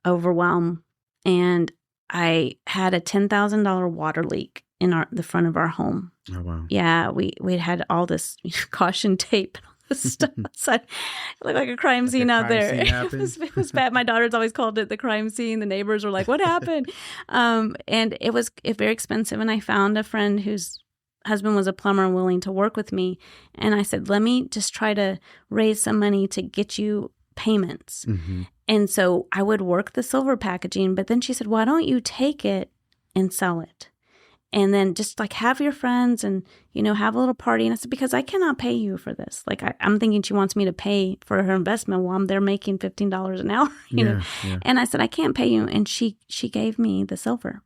overwhelm, and I had a $10,000 water leak in the front of our home. Oh, wow. Yeah, we'd had all this caution tape and all this stuff outside. It looked like a crime scene out there. It was bad. My daughter's always called it the crime scene. The neighbors were like, "What happened?" And it was very expensive. And I found a friend whose husband was a plumber willing to work with me. And I said, let me just try to raise some money to get you payments. Mm-hmm. And so I would work the silver packaging, but then she said, why don't you take it and sell it? And then just like have your friends and, have a little party. And I said, because I cannot pay you for this. Like I'm thinking she wants me to pay for her investment while they're making $15 an hour, know? Yeah. And I said, I can't pay you. And she gave me the silver.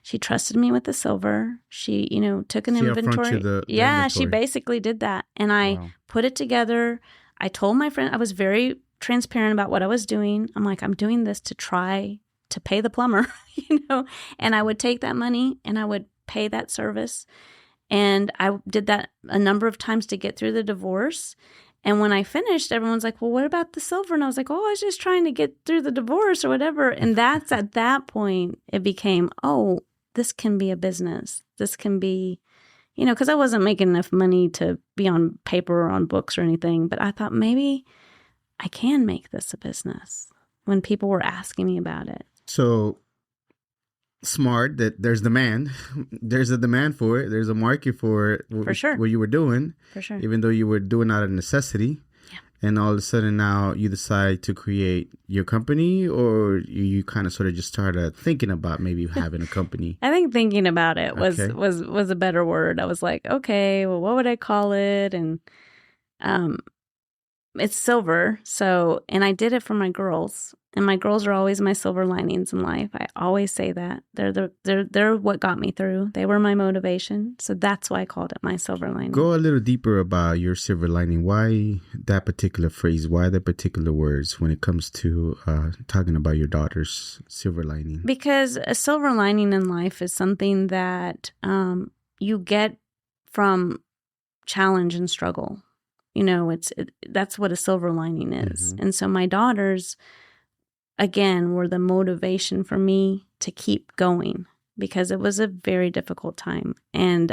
She trusted me with the silver. She, took an inventory. The inventory. She basically did that. And I put it together. I told my friend, I was very transparent about what I was doing. I'm like, I'm doing this to try to pay the plumber, and I would take that money and I would pay that service. And I did that a number of times to get through the divorce. And when I finished, everyone's like, well, what about the silver? And I was like, oh, I was just trying to get through the divorce or whatever. And that's at that point, it became, oh, this can be a business. This can be, because I wasn't making enough money to be on paper or on books or anything. But I thought maybe I can make this a business when people were asking me about it. So smart that there's demand. There's a demand for it. There's a market for it. For sure. What you were doing. For sure. Even though you were doing out of necessity. Yeah. And all of a sudden now you decide to create your company, or you kind of sort of just started thinking about maybe having a company? I think thinking about it was a better word. I was like, okay, well, what would I call it? And it's silver. So, and I did it for my girls. And my girls are always my silver linings in life. I always say that. They're what got me through. They were my motivation. So that's why I called it my silver lining. Go a little deeper about your silver lining. Why that particular phrase? Why the particular words when it comes to talking about your daughter's silver lining? Because a silver lining in life is something that you get from challenge and struggle. That's what a silver lining is. Mm-hmm. And so my daughters, again, were the motivation for me to keep going because it was a very difficult time. And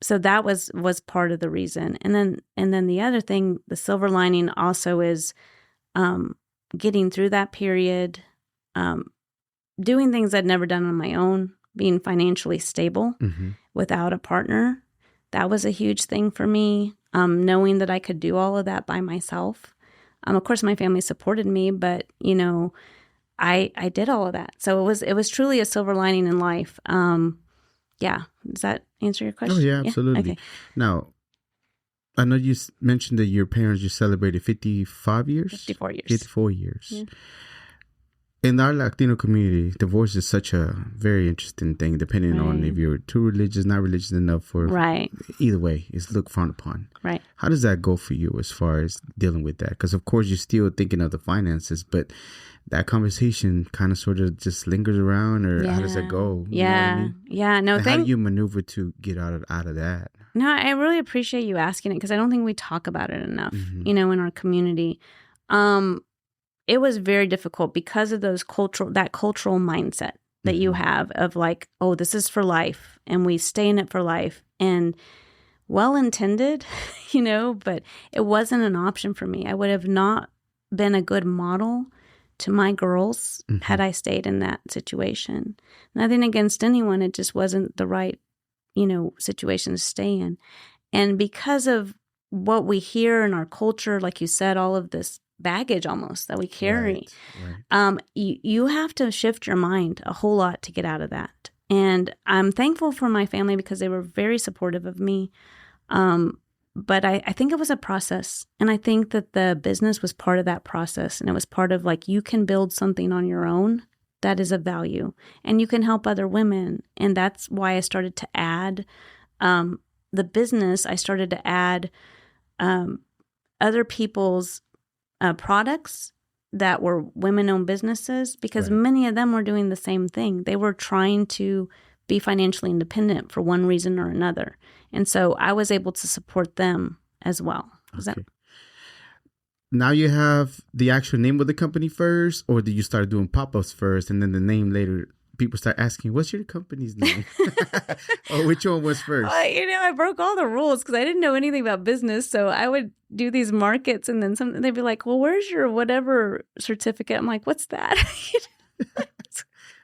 so that was part of the reason. And then the other thing, the silver lining also is getting through that period, doing things I'd never done on my own, being financially stable without a partner. That was a huge thing for me, knowing that I could do all of that by myself. Of course, my family supported me, but, I did all of that. So it was truly a silver lining in life. Yeah. Does that answer your question? Oh, yeah, absolutely. Okay. Now, I know you mentioned that your parents just celebrated 55 years? 54 years. 54 years. Yeah. In our Latino community, divorce is such a very interesting thing, depending on if you're too religious, not religious enough for. Right. Either way, it's looked frowned upon. Right. How does that go for you as far as dealing with that? Because, of course, you're still thinking of the finances, but that conversation kind of sort of just lingers around, or how does that go? You know what I mean? Yeah. No, how do you maneuver to get out of that? No, I really appreciate you asking it because I don't think we talk about it enough, in our community. It was very difficult because of that cultural mindset that you have of like, oh, this is for life and we stay in it for life, and well-intended, but it wasn't an option for me. I would have not been a good model to my girls had I stayed in that situation. Nothing against anyone. It just wasn't the right, situation to stay in. And because of what we hear in our culture, like you said, all of this baggage almost that we carry, right. You have to shift your mind a whole lot to get out of that. And I'm thankful for my family because they were very supportive of me. But I think it was a process. And I think that the business was part of that process. And it was part of like, you can build something on your own that is of value and you can help other women. And that's why I started to add the business. I started to add other people's products that were women-owned businesses because many of them were doing the same thing. They were trying to be financially independent for one reason or another. And so I was able to support them as well. Now you have the actual name of the company first, or did you start doing pop-ups first and then the name later? People start asking, what's your company's name? Or which one was first? I broke all the rules because I didn't know anything about business. So I would do these markets and then they'd be like, well, where's your whatever certificate? I'm like, what's that?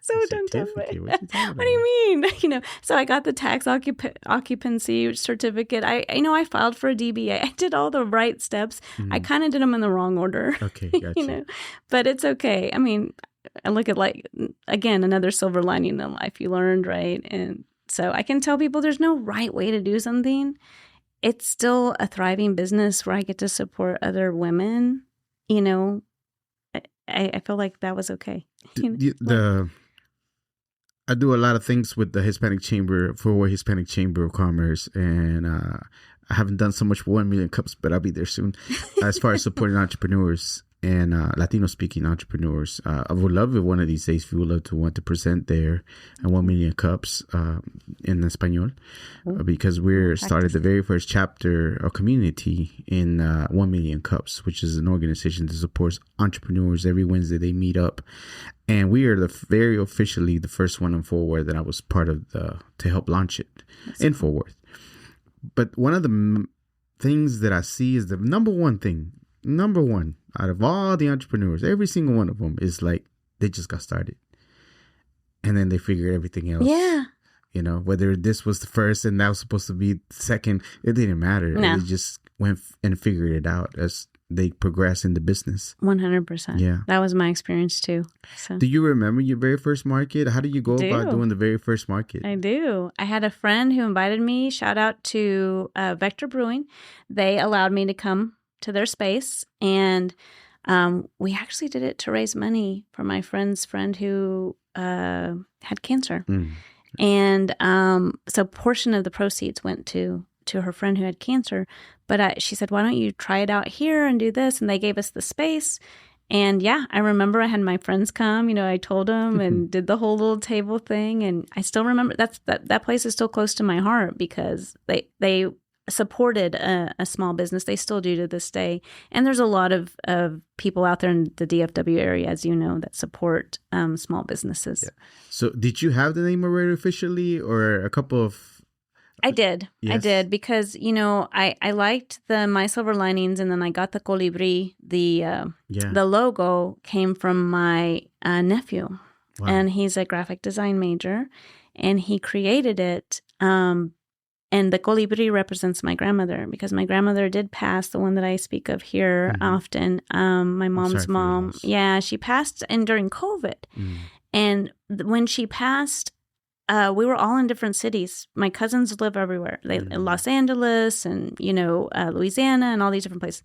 So don't tell me. What do you mean? So I got the tax occupancy certificate. I filed for a DBA. I did all the right steps. I kind of did them in the wrong order. Okay, gotcha. But it's okay. I mean, I look at again, another silver lining in life you learned, right? And so I can tell people there's no right way to do something. It's still a thriving business where I get to support other women. I feel like that was okay. I do a lot of things with the Hispanic Chamber of Commerce, and I haven't done so much for 1 million cups, but I'll be there soon. As far as supporting entrepreneurs and Latino-speaking entrepreneurs, I would love it one of these days if you would love to want to present there at 1 million cups in Espanol, because we're started the very first chapter or community in 1 million cups, which is an organization that supports entrepreneurs. Every Wednesday they meet up, and we are very officially the first one in Fort Worth that I was part of to help launch it in Fort Worth. But one of the things that I see is the number one out of all the entrepreneurs, every single one of them is like, they just got started and then they figured everything else. Yeah. Whether this was the first and that was supposed to be the second, it didn't matter. No. They just went and figured it out as they progress in the business. 100%. Yeah. That was my experience too. So. Do you remember your very first market? How did you go about doing the very first market? I do. I had a friend who invited me. Shout out to Vector Brewing. They allowed me to come to their space, and we actually did it to raise money for my friend's friend who had cancer. And so a portion of the proceeds went to her friend who had cancer, but she said, why don't you try it out here and do this? And they gave us the space. And yeah, I remember I had my friends come, I told them and did the whole little table thing. And I still remember that place is still close to my heart because they supported a small business. They still do to this day. And there's a lot of people out there in the DFW area, as you know, that support small businesses. Yeah. So did you have the name already officially, or a couple of... I did. Yes. I did because, I liked the My Silver Linings, and then I got the colibri. The logo came from my nephew. Wow. And he's a graphic design major, and he created it. And the colibri represents my grandmother, because my grandmother did pass, the one that I speak of here often. My mom's mom. Yeah, she passed during COVID. And when she passed, we were all in different cities. My cousins live everywhere. They in Los Angeles and, Louisiana and all these different places.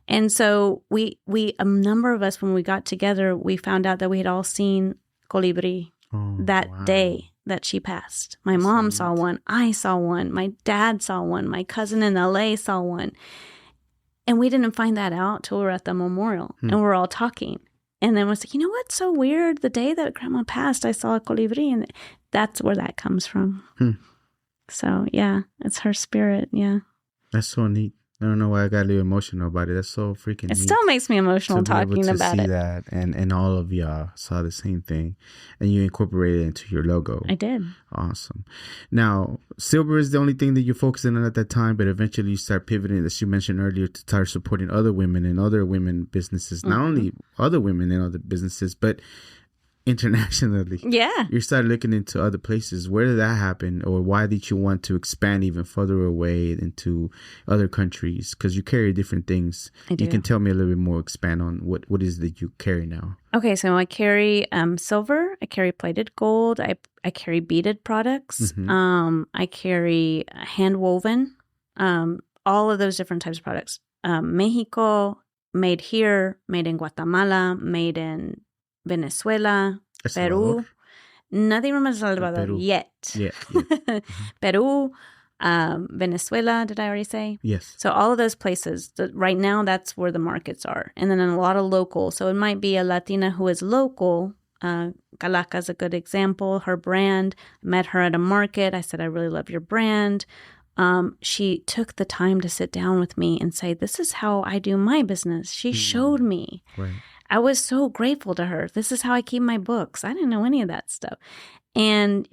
And so we a number of us, when we got together, we found out that we had all seen colibri that day that she passed. My mom saw one. I saw one. My dad saw one. My cousin in LA saw one. And we didn't find that out till we were at the memorial. And we're all talking. And then was like, what's so weird? The day that grandma passed, I saw a colibri. And that's where that comes from. So, yeah, it's her spirit. Yeah. That's so neat. I don't know why I got a little emotional about it. That's so freaking neat. It still makes me emotional talking about it. To see that, and all of y'all saw the same thing, and you incorporated it into your logo. I did. Awesome. Now, silver is the only thing that you're focusing on at that time, but eventually you start pivoting, as you mentioned earlier, to start supporting other women and other women businesses. Not only other women and other businesses, but internationally. Yeah. You started looking into other places. Where did that happen? Or why did you want to expand even further away into other countries? Because you carry different things. I do. You can tell me a little bit more, expand on what is that you carry now. Okay, so I carry silver. I carry plated gold. I carry beaded products. I carry hand woven. All of those different types of products. Mexico, made here, made in Guatemala, made in Venezuela, Peru. Nothing from El Salvador yet. Yeah. Peru, Venezuela, did I already say? Yes. So all of those places, right now, that's where the markets are. And then a lot of local. So it might be a Latina who is local Calaca is a good example. Her brand, I met her at a market. I said, I really love your brand. She took the time to sit down with me and say, this is how I do my business. She showed me. Right. I was so grateful to her. This is how I keep my books. I didn't know any of that stuff. And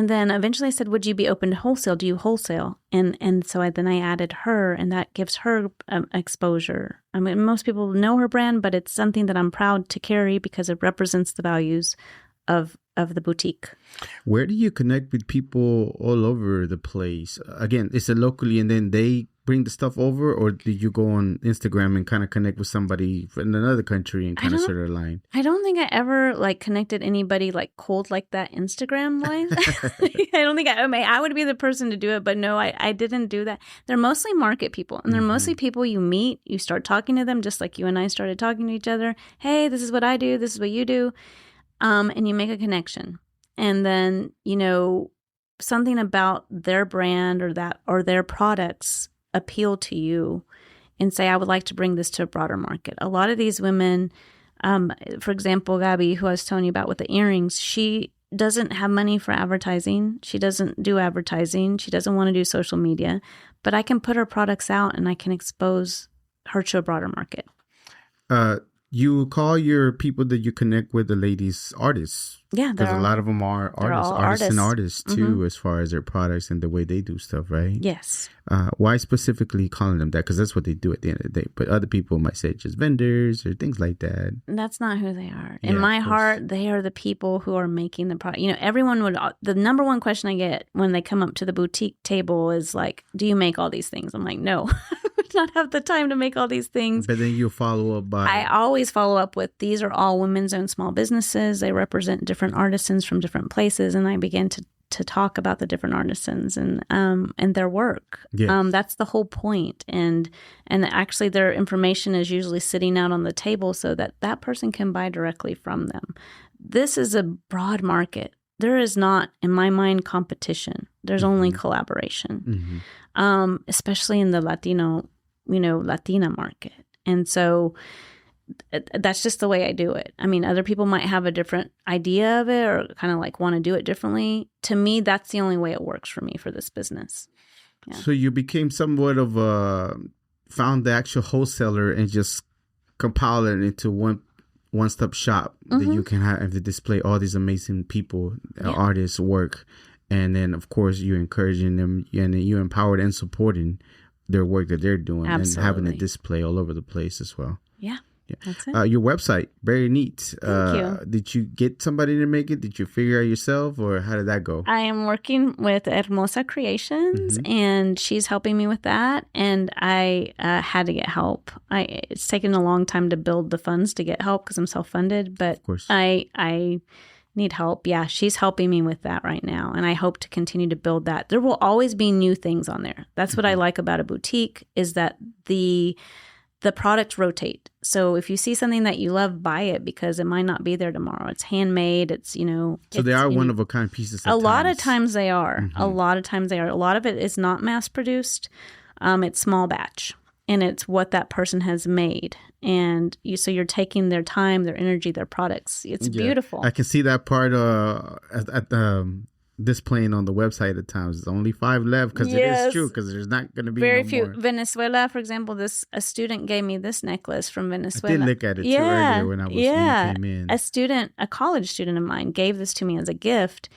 then eventually I said, would you be open to wholesale? Do you wholesale? And so then I added her, and that gives her exposure. I mean, most people know her brand, but it's something that I'm proud to carry because it represents the values of the boutique. Where do you connect with people all over the place? Again, is it locally and then they bring the stuff over, or do you go on Instagram and kind of connect with somebody in another country and kind of sort of line? I don't think I ever connected anybody cold like that Instagram wise. I don't think I would be the person to do it, but no, I didn't do that. They're mostly market people, and they're mostly people you meet. You start talking to them just like you and I started talking to each other. Hey, this is what I do. This is what you do. And you make a connection. And then, something about their brand or their products appeal to you and say, I would like to bring this to a broader market. A lot of these women, for example, Gabby, who I was telling you about with the earrings, she doesn't have money for advertising. She doesn't do advertising. She doesn't want to do social media, but I can put her products out and I can expose her to a broader market. You call your people that you connect with the ladies artists. Yeah. Because a lot of them are artists too, as far as their products and the way they do stuff, right? Yes. Why specifically calling them that? Because that's what they do at the end of the day. But other people might say just vendors or things like that. That's not who they are. In my heart, they are the people who are making the product. The number one question I get when they come up to the boutique table is do you make all these things? I'm like, no, I would not have the time to make all these things. But then you follow up by... I always follow up with, these are all women's owned small businesses. They represent different artisans from different places. And I begin to talk about the different artisans and their work. Yes. That's the whole point. And actually their information is usually sitting out on the table so that person can buy directly from them. This is a broad market. There is not, in my mind, competition. There's only collaboration, especially in the Latino, Latina market. And so that's just the way I do it. I mean, other people might have a different idea of it or kind of want to do it differently. To me, that's the only way it works for me for this business. Yeah. So you became somewhat of found the actual wholesaler and just compile it into one-stop shop that you can have to display all these amazing people, artists' work. And then, of course, you're encouraging them and you empowered and supporting their work that they're doing. Absolutely. And having a display all over the place as well. Yeah. Yeah. That's it. Your website, very neat. Thank you. Did you get somebody to make it? Did you figure out yourself, or how did that go? I am working with Hermosa Creations, and she's helping me with that. And I had to get help. It's taken a long time to build the funds to get help because I'm self-funded, but of course. I need help. Yeah, she's helping me with that right now, and I hope to continue to build that. There will always be new things on there. That's what I like about a boutique, is that the products rotate. So if you see something that you love, buy it, because it might not be there tomorrow. It's handmade. It's, So they are one-of-a-kind pieces a lot of times they are. A lot of times they are. A lot of it is not mass-produced. It's small batch. And it's what that person has made. And so you're taking their time, their energy, their products. It's beautiful. I can see that part at the... displaying on the website at times. There's only 5 left because it is true, because there's not going to be very no few. more. Venezuela, for example, a student gave me this necklace from Venezuela. I did look at it too earlier when when you came in. A college student of mine gave this to me as a gift,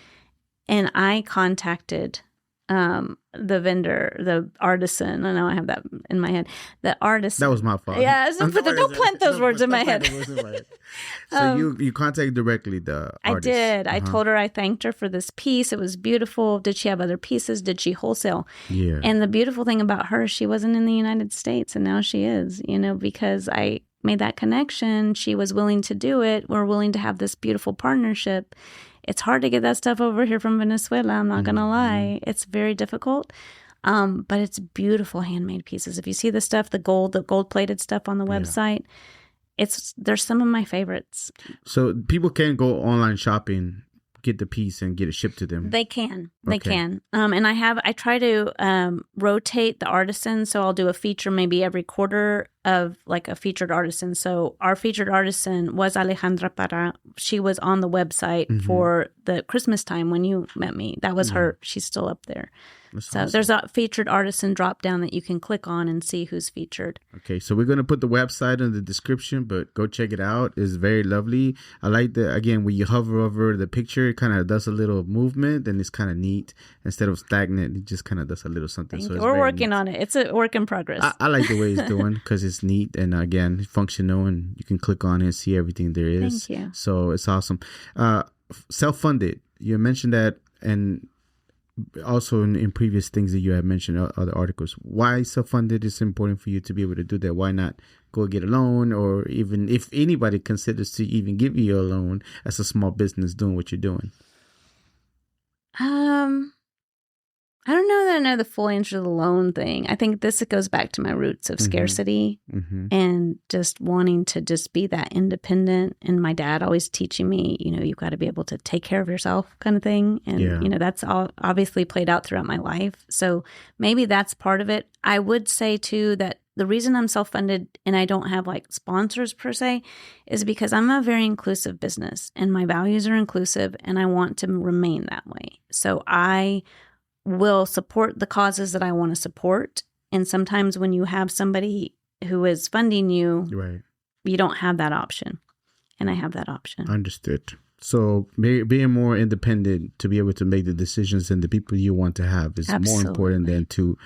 and I contacted the vendor, the artisan. I know I have that in my head. The artisan. That was my fault. Yeah, don't plant those words in my head. So you contacted directly the artist. I did. I told her I thanked her for this piece. It was beautiful. Did she have other pieces? Did she wholesale? Yeah. And the beautiful thing about her, she wasn't in the United States, and now she is, because I made that connection. She was willing to do it. We're willing to have this beautiful partnership. It's hard to get that stuff over here from Venezuela. I'm not going to lie. It's very difficult. But it's beautiful handmade pieces. If you see the stuff, the gold-plated stuff on the website, they're some of my favorites. So people can go online shopping, get the piece and get it shipped to them? They can. And I try to rotate the artisans. So I'll do a feature maybe every quarter of like a featured artisan. So our featured artisan was Alejandra Parra. She was on the website for the Christmas time when you met me. That was her. She's still up there. That's awesome. There's a featured artisan drop down that you can click on and see who's featured. Okay, so we're going to put the website in the description, but go check it out. It's very lovely. I like again, when you hover over the picture, it kind of does a little movement, and it's kind of neat. Instead of stagnant, it just kind of does a little something. So we're working on it. It's a work in progress. I like the way it's doing because it's neat, and again, functional, and you can click on it and see everything there is. Thank you. So it's awesome. Self-funded. You mentioned that, and also in previous things that you have mentioned, other articles. Why self-funded is important for you to be able to do that? Why not go get a loan, or even if anybody considers to even give you a loan as a small business doing what you're doing? I don't know that I know the full answer to the loan thing. I think this goes back to my roots of scarcity and just wanting to just be that independent. And my dad always teaching me, you've got to be able to take care of yourself kind of thing. And, that's all obviously played out throughout my life. So maybe that's part of it. I would say too that the reason I'm self-funded and I don't have like sponsors per se is because I'm a very inclusive business and my values are inclusive and I want to remain that way. So I will support the causes that I want to support. And sometimes when you have somebody who is funding you, right, you don't have that option. And I have that option. Understood. So being more independent to be able to make the decisions and the people you want to have is more important than to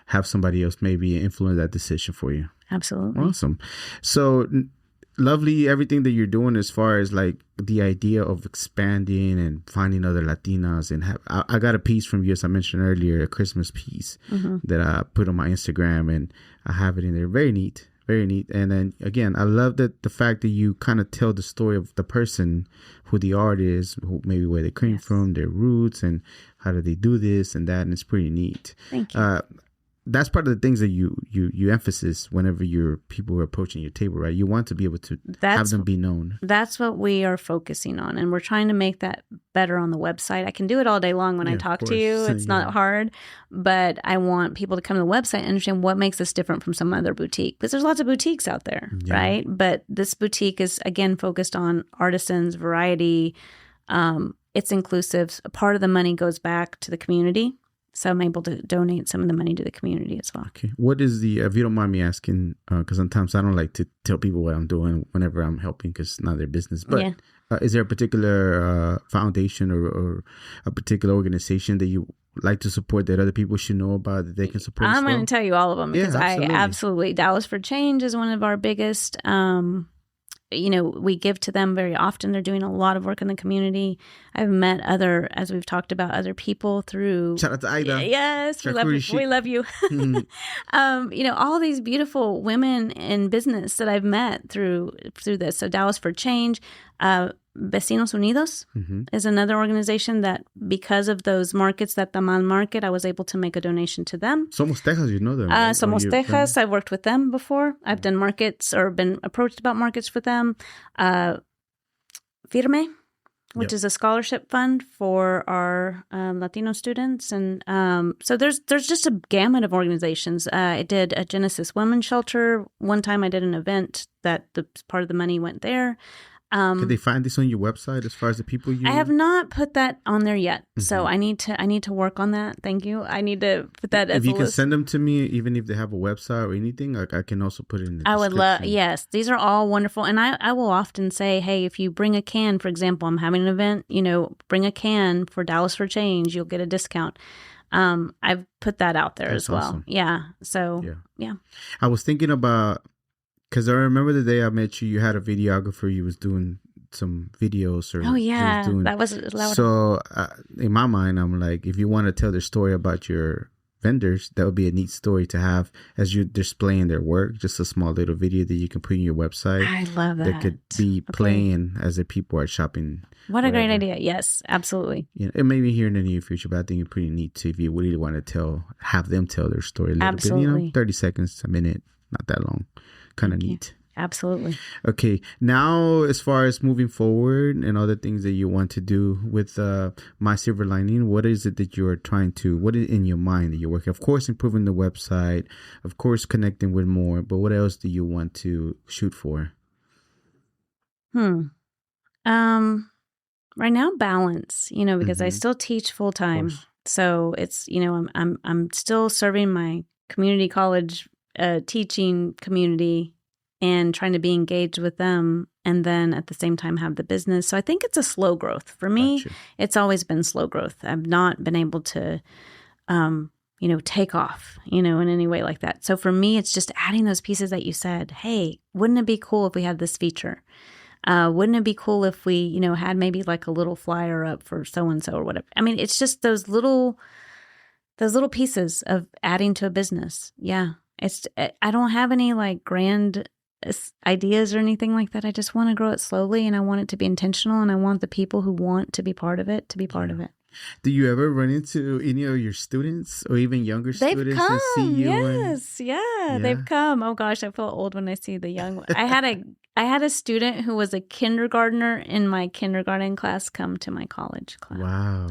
have somebody else maybe influence that decision for you. Absolutely. Awesome. So lovely, everything that you're doing as far as like the idea of expanding and finding other Latinas. And I got a piece from you, as I mentioned earlier, a Christmas piece that I put on my Instagram, and I have it in there. Very neat. Very neat. And then again, I love the fact that you kind of tell the story of the person, who the art is, who, maybe where they came from, their roots, and how do they do this and that. And it's pretty neat. Thank you. That's part of the things that you emphasize whenever your people are approaching your table, right? You want to be able to have them be known. That's what we are focusing on. And we're trying to make that better on the website. I can do it all day long when I talk to you. It's not hard. But I want people to come to the website and understand what makes us different from some other boutique. Because there's lots of boutiques out there, right? But this boutique is, again, focused on artisans, variety. It's inclusive. A part of the money goes back to the community. So I'm able to donate some of the money to the community as well. Okay. What is if you don't mind me asking, because sometimes I don't like to tell people what I'm doing whenever I'm helping because it's not their business. But is there a particular foundation or a particular organization that you like to support that other people should know about that they can support? I'm going to tell you all of them because I absolutely. Dallas for Change is one of our biggest. We give to them very often. They're doing a lot of work in the community. I've met as we've talked about, other people through. Shout out to Ida. Yes, we love you. All these beautiful women in business that I've met through this. So Dallas for Change, Vecinos Unidos is another organization that, because of those markets, that Tamal market, I was able to make a donation to them. Somos Texas, you know them. Right? Somos Texas, I've worked with them before. I've done markets or been approached about markets with them. Firme, which is a scholarship fund for our Latino students. And so there's just a gamut of organizations. I did a Genesis Women's Shelter. One time I did an event that part of the money went there. Can they find this on your website as far as the people you? I have not put that on there yet, so I need to work on that. Thank you. I need to put that. If you can send them to me, even if they have a website or anything, like I can also put it in the description. I would love. Yes, these are all wonderful, and I will often say, hey, if you bring a can, for example, I'm having an event, bring a can for Dallas for Change, you'll get a discount. I've put that out there as well. Awesome. Yeah. So yeah. I was thinking about. Because I remember the day I met you, you had a videographer. You was doing some videos. That was loud. So in my mind, I'm like, if you want to tell their story about your vendors, that would be a neat story to have as you're displaying their work. Just a small little video that you can put on your website. I love that. That could be playing as the people are shopping. What a great idea. Yes, absolutely. It may be here in the near future, but I think it's pretty neat too if you really want to have them tell their story a little bit. 30 seconds, a minute, not that long. Kind of neat. Absolutely. Okay. Now, as far as moving forward and other things that you want to do with My Silver Lining, what is it that you're trying to, what is in your mind that you're working? Of course, improving the website, of course, connecting with more, but what else do you want to shoot for? Right now, balance, because I still teach full time. So it's, I'm still serving my community college teaching community and trying to be engaged with them, and then at the same time have the business. So I think it's a slow growth. For me, It's always been slow growth. I've not been able to, take off, in any way like that. So for me, it's just adding those pieces that you said. Hey, wouldn't it be cool if we had this feature? Wouldn't it be cool if we, had maybe like a little flyer up for so-and-so or whatever? I mean, it's just those little pieces of adding to a business. Yeah. I don't have any like grand ideas or anything like that. I just want to grow it slowly, and I want it to be intentional, and I want the people who want to be part of it to be part of it. Do you ever run into any of your students or even younger students and see you? Yes, they've come. Oh gosh, I feel old when I see the young one. I had a student who was a kindergartner in my kindergarten class come to my college class. Wow.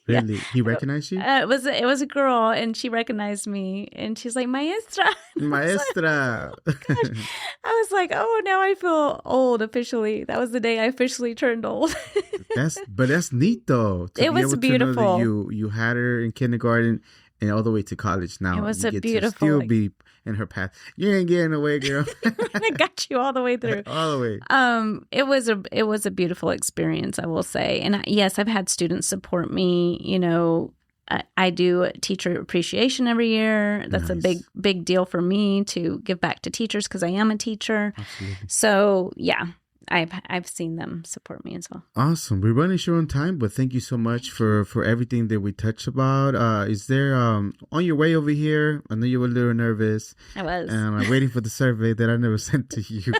Really? He recognized you? It was a girl, and she recognized me, and she's like, Maestra. Maestra. Gosh. I was like, oh, now I feel old officially. That was the day I officially turned old. That's neat though. It was beautiful. You had her in kindergarten and all the way to college now. It was you get to still be in her path. You ain't getting away, girl. I got you all the way through. All the way. It was a beautiful experience, I will say. And yes, I've had students support me. I do teacher appreciation every year. That's a big deal for me to give back to teachers because I am a teacher. Absolutely. So yeah. I've seen them support me as well. Awesome. We're running short on time, but thank you so much for everything that we touched about. Is there on your way over here? I know you were a little nervous. I was. I'm waiting for the survey that I never sent to you.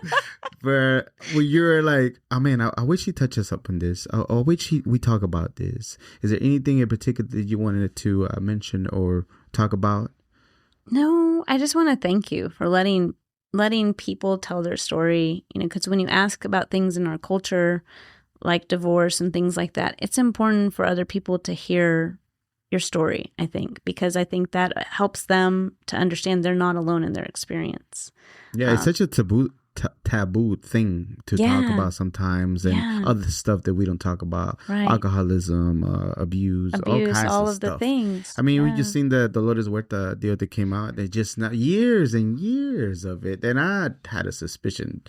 But when you're like, oh man, I wish he touched us up on this. I wish we talk about this. Is there anything in particular that you wanted to mention or talk about? No, I just want to thank you for letting people tell their story, because when you ask about things in our culture, like divorce and things like that, it's important for other people to hear your story, I think, because I think that helps them to understand they're not alone in their experience. Yeah, it's such a taboo thing to talk about sometimes, and other stuff that we don't talk about, alcoholism, abuse, all kinds all of the stuff. Things. I mean, we just seen the Dolores Huerta deal that came out. They just not years and years of it, and I had a suspicion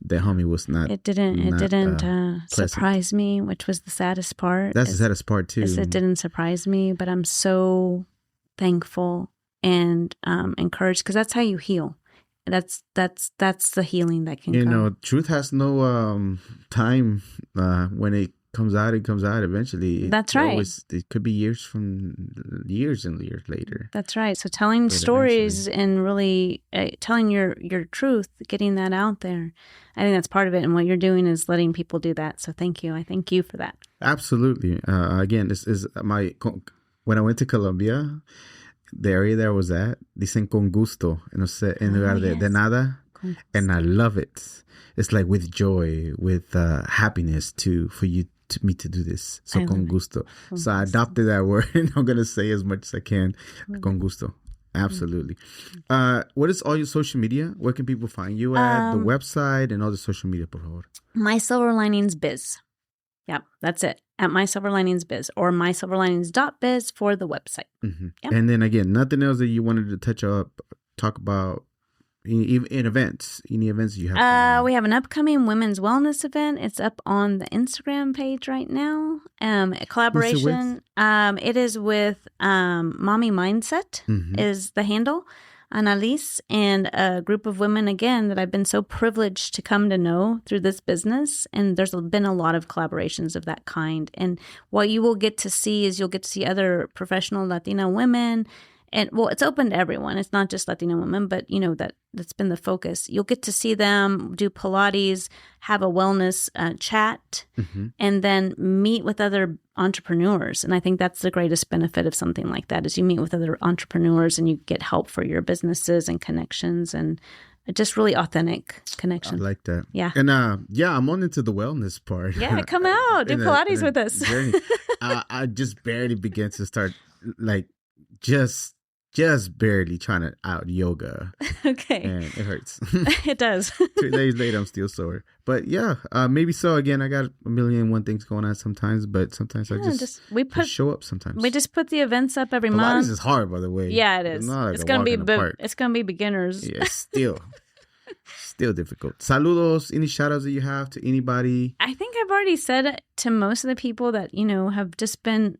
that homie was not. It didn't surprise me, which was the saddest part. That's the saddest part too. It didn't surprise me, but I'm so thankful and encouraged, because that's how you heal. That's the healing that can come. Truth has no time. When it comes out eventually. That's right. It could be years and years later. That's right. So telling stories and really telling your truth, getting that out there, I think that's part of it. And what you're doing is letting people do that. So thank you. I thank you for that. Absolutely. Again, this is when I went to Colombia, the area there was at, dicen con gusto, en lugar de nada, and I love it. It's like with joy, with happiness for me to do this. So con gusto. So I adopted that word, and I'm gonna say as much as I can. Con gusto. Absolutely. What is all your social media? Where can people find you at? The website and all the social media, por favor. My Silver Linings Biz. Yep, that's it. At My Silver Linings Biz, or mysilverlinings.biz for the website. Mm-hmm. Yep. And then again, nothing else that you wanted to talk about in events, any events you have? We have an upcoming women's wellness event. It's up on the Instagram page right now. A collaboration. It is with Mommy Mindset is the handle. Annalise and a group of women, again, that I've been so privileged to come to know through this business. And there's been a lot of collaborations of that kind. And what you will get to see is you'll get to see other professional Latina women. And well, it's open to everyone. It's not just Latina women, but that's been the focus. You'll get to see them do Pilates, have a wellness chat, and then meet with other entrepreneurs. And I think that's the greatest benefit of something like that, is you meet with other entrepreneurs and you get help for your businesses and connections. And just really authentic connection. I like that. Yeah. And I'm on into the wellness part. Yeah, come out. Do Pilates with us. I just barely began to start, like, just barely trying to out yoga. Okay. And it hurts. It does. 2 days later, I'm still sore. But yeah, maybe so. Again, I got a million and one things going on sometimes, but sometimes I just show up sometimes. We just put the events up every Pilates month. Pilates is hard, by the way. Yeah, it is. It's gonna be beginners. Yeah, still difficult. Saludos. Any shout outs that you have to anybody? I think I've already said it to most of the people that, have just been,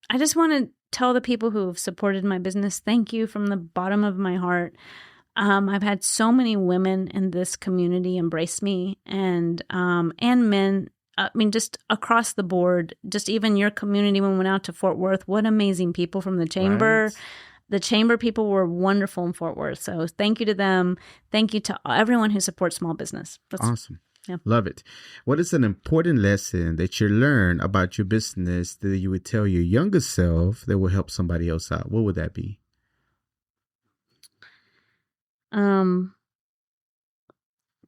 I just want to tell the people who have supported my business, thank you from the bottom of my heart. I've had so many women in this community embrace me and men. I mean, just across the board, just even your community when we went out to Fort Worth, what amazing people from the chamber. Right. The chamber people were wonderful in Fort Worth. So thank you to them. Thank you to everyone who supports small business. That's awesome. Yeah. Love it. What is an important lesson that you learned about your business that you would tell your younger self that will help somebody else out? What would that be?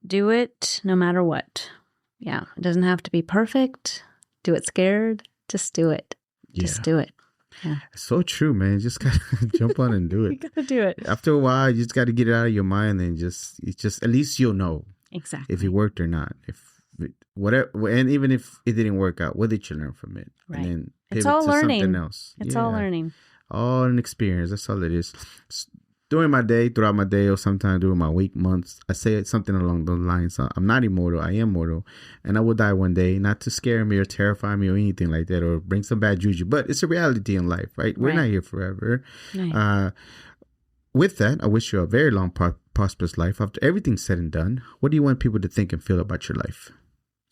Do it no matter what. Yeah. It doesn't have to be perfect. Do it scared. Just do it. Yeah. Just do it. Yeah. So true, man. You just gotta jump on and do it. You gotta do it. After a while, you just gotta get it out of your mind and just at least you'll know. Exactly. If it worked or not. And even if it didn't work out, what did you learn from it? Right. And then it's all learning. Something else. It's all learning. All an experience. That's all it is. Throughout my day, or sometimes during my week, months, I say something along those lines. I'm not immortal. I am mortal. And I will die one day, not to scare me or terrify me or anything like that or bring some bad juju. But it's a reality in life, right? We're not here forever. Right. With that, I wish you a very long, prosperous life. After everything's said and done, what do you want people to think and feel about your life?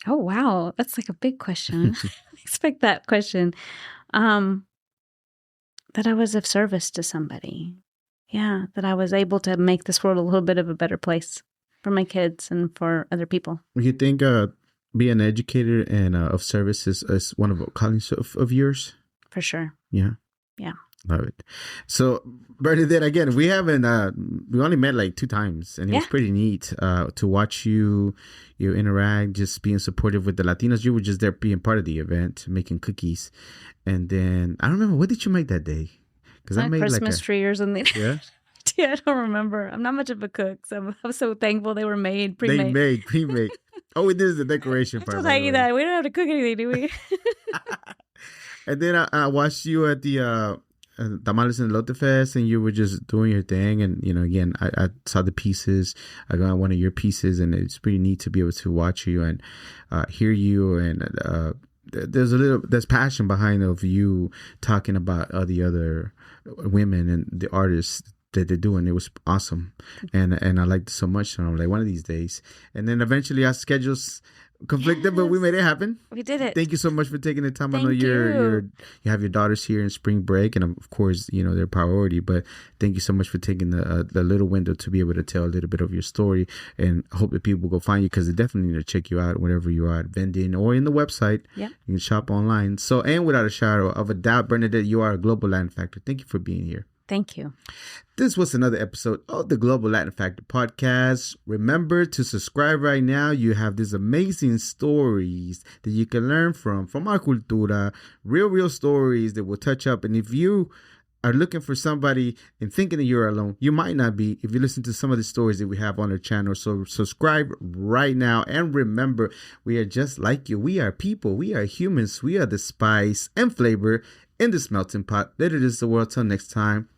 Oh, wow. That's like a big question. I expect that question. That I was of service to somebody. Yeah, that I was able to make this world a little bit of a better place for my kids and for other people. You think being an educator and of service is one of the callings of yours? For sure. Yeah. Yeah. Love it. So, Bernadette, again, we only met like 2 times, and it was pretty neat to watch you interact, just being supportive with the Latinos. You were just there being part of the event, making cookies. And then, I don't remember, what did you make that day? Because I made Christmas tree or something. Yeah? Yeah, I don't remember. I'm not much of a cook, so I'm so thankful they were made, pre-made. Pre-made. Oh, it is the decoration part. I told Aggie that. We don't have to cook anything, do we? And then I watched you at the Tamales and Elote Fest, and you were just doing your thing. And, again, I saw the pieces. I got one of your pieces, and it's pretty neat to be able to watch you and hear you. And there's passion behind of you talking about the other women and the artists that they're doing. It was awesome. And I liked it so much. And I'm like, one of these days. And then eventually our schedules conflicted, but we made it happen. We did it. Thank you so much for taking the time. I know you have your daughters here in spring break, and of course, they're priority, but thank you so much for taking the little window to be able to tell a little bit of your story, and I hope that people go find you, because they definitely need to check you out wherever you are at vending or in the website. Yeah. You can shop online. So, and without a shadow of a doubt, Bernadette, you are a global Latin factor. Thank you for being here. Thank you. This was another episode of the Global Latin Factor podcast. Remember to subscribe right now. You have these amazing stories that you can learn from our cultura, real stories that will touch up. And if you are looking for somebody and thinking that you're alone, you might not be if you listen to some of the stories that we have on our channel. So subscribe right now. And remember, we are just like you. We are people. We are humans. We are the spice and flavor in this melting pot that it is the world. Till next time.